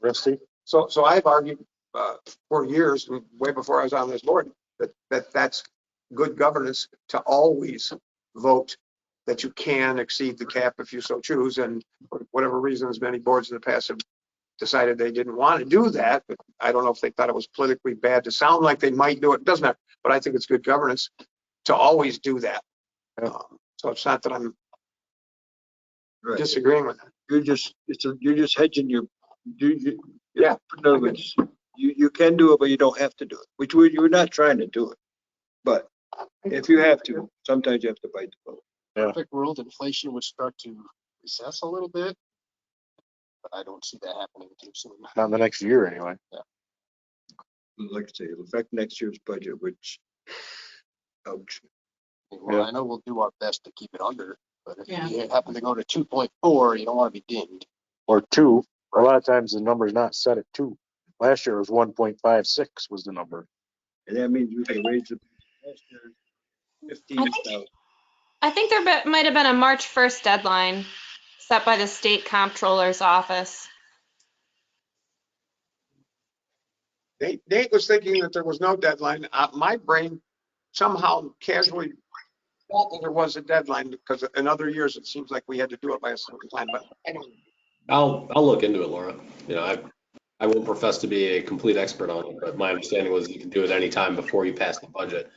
Rusty? so I've argued for years, way before I was on this board, that's good governance to always vote that you can exceed the cap if you so choose, and for whatever reasons, many boards in the past have decided they didn't want to do that, but I don't know if they thought it was politically bad to sound like they might do it. It doesn't matter, but I think it's good governance to always do that. So it's not that I'm disagreeing with it. You're just hedging your. Yeah. In other words, you can do it, but you don't have to do it. Which you're not trying to do it, but if you have to, sometimes you have to bite the bullet. Perfect world, inflation would start to recess a little bit, but I don't see that happening too soon. Not in the next year, anyway. Yeah. Like I say, it'll affect next year's budget, which, ouch. Well, I know we'll do our best to keep it under, but if Yeah. you happen to go to 2.4, you don't want to be dinged. Or 2. A lot of times the number's not set at 2. Last year it was 1.56 was the number. And that means we can raise it last year 15,000. I think there might have been a March 1st deadline set by the state comptroller's office. Nate was thinking that there was no deadline. My brain somehow casually thought that there was a deadline because in other years, it seems like we had to do it by a certain time, but I don't. I'll look into it, Laura. You know, I won't profess to be a complete expert on it, but my understanding was you can do it any time before you pass the budget.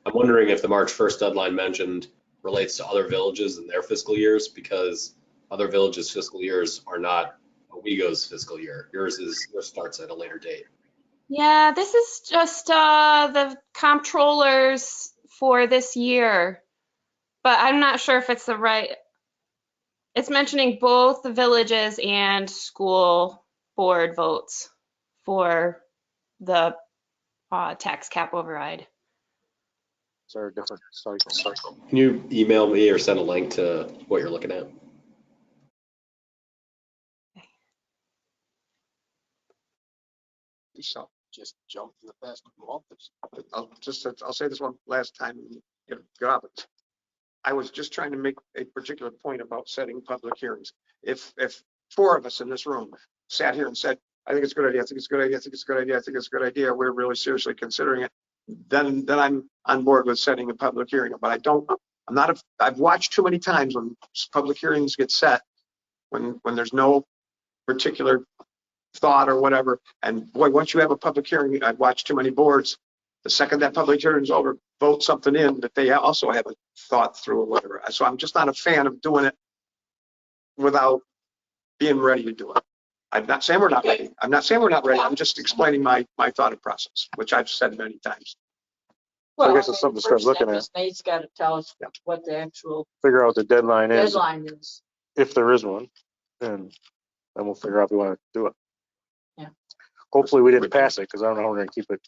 I'm wondering if the March 1st deadline mentioned relates to other villages and their fiscal years, because other villages' fiscal years are not Owego's fiscal year. Yours starts at a later date. Yeah, this is just the comptrollers for this year, but I'm not sure if it's the right. It's mentioning both the villages and school board votes for the tax cap override. It's a different cycle. Can you email me or send a link to what you're looking at? So just jump to the best office. I'll say this one last time and get off it. I was just trying to make a particular point about setting public hearings. If 4 of us in this room sat here and said, I think it's a good idea, I think it's a good idea, I think it's a good idea, I think it's a good idea, we're really seriously considering it, then I'm on board with setting a public hearing. But I've watched too many times when public hearings get set, when there's no particular thought or whatever. And boy, once you have a public hearing, I've watched too many boards. The second that public hearing is over, vote something in that they also haven't thought through or whatever. So I'm just not a fan of doing it without being ready to do it. I'm not saying we're not ready. I'm not saying we're not ready. I'm just explaining my thought process, which I've said many times. So I guess it's something to start looking at. Nate's got to tell us what the actual Figure out what the deadline is, is. if there is one, and then we'll figure out if we want to do it. Yeah. Hopefully we didn't pass it, because I don't know how we're going to keep it.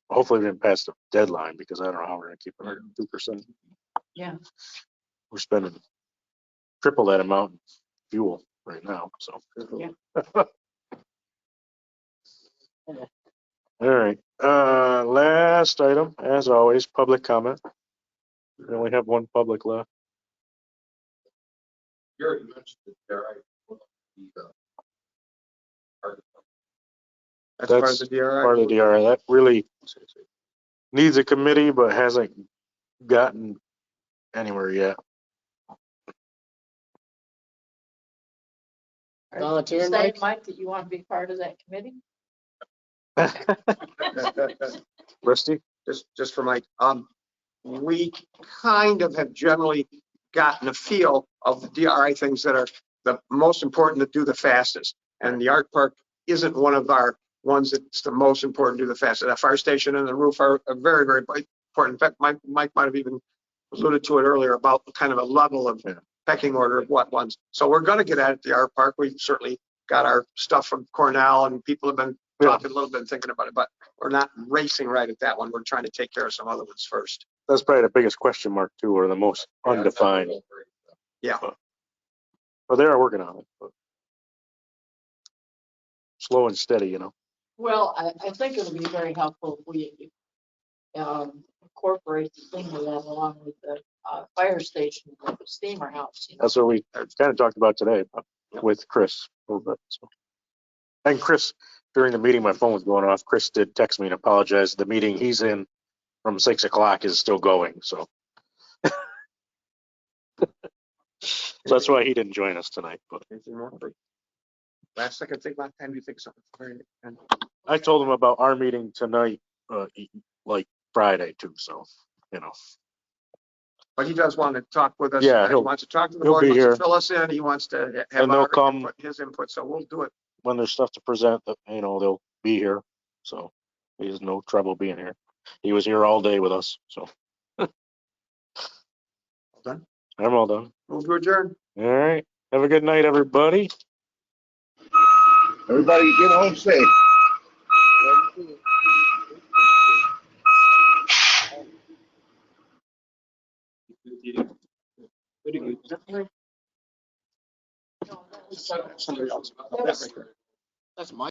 Hopefully we didn't pass the deadline, because I don't know how we're going to keep it under 2%. Yeah. We're spending triple that amount in fuel right now, so. Yeah. All right, last item, as always, public comment. We only have one public left. You already mentioned it there. That's part of the DRI. Part of the DRI. That really needs a committee, but hasn't gotten anywhere yet. Volunteer, Mike, that you want to be part of that committee? Rusty? Just for Mike, we kind of have generally gotten a feel of the DRI things that are the most important to do the fastest. And the art park isn't one of our ones that's the most important to do the fastest. That fire station and the roof are very, very important. In fact, Mike might have even alluded to it earlier about kind of a level of pecking order of what ones. So we're going to get at the art park. We've certainly got our stuff from Cornell, and people have been talking a little bit, thinking about it, but we're not racing right at that one. We're trying to take care of some other ones first. That's probably the biggest question mark too, or the most undefined. Yeah. But they are working on it. But slow and steady, you know. Well, I think it'll be very helpful if we incorporate the thing with that along with the fire station, the steamer house. You know? That's what we kind of talked about today with Chris a little bit. So. And Chris, during the meeting, my phone was going off. Chris did text me and apologize. The meeting he's in from 6 o'clock is still going. So. So that's why he didn't join us tonight. But Last second thing, last time you think something very. I told him about our meeting tonight, like Friday too. So, you know. But he does want to talk with us. Yeah, He wants to talk to the he'll board, be wants to here. fill us in. He wants to have And they'll come his input. So we'll do it. when there's stuff to present. That you know they'll be here. So he has no trouble being here. He was here all day with us. So. All done. I'm all done. Move to adjourn. All right. Have a good night, everybody. Everybody get home safe. Somebody else. That's my.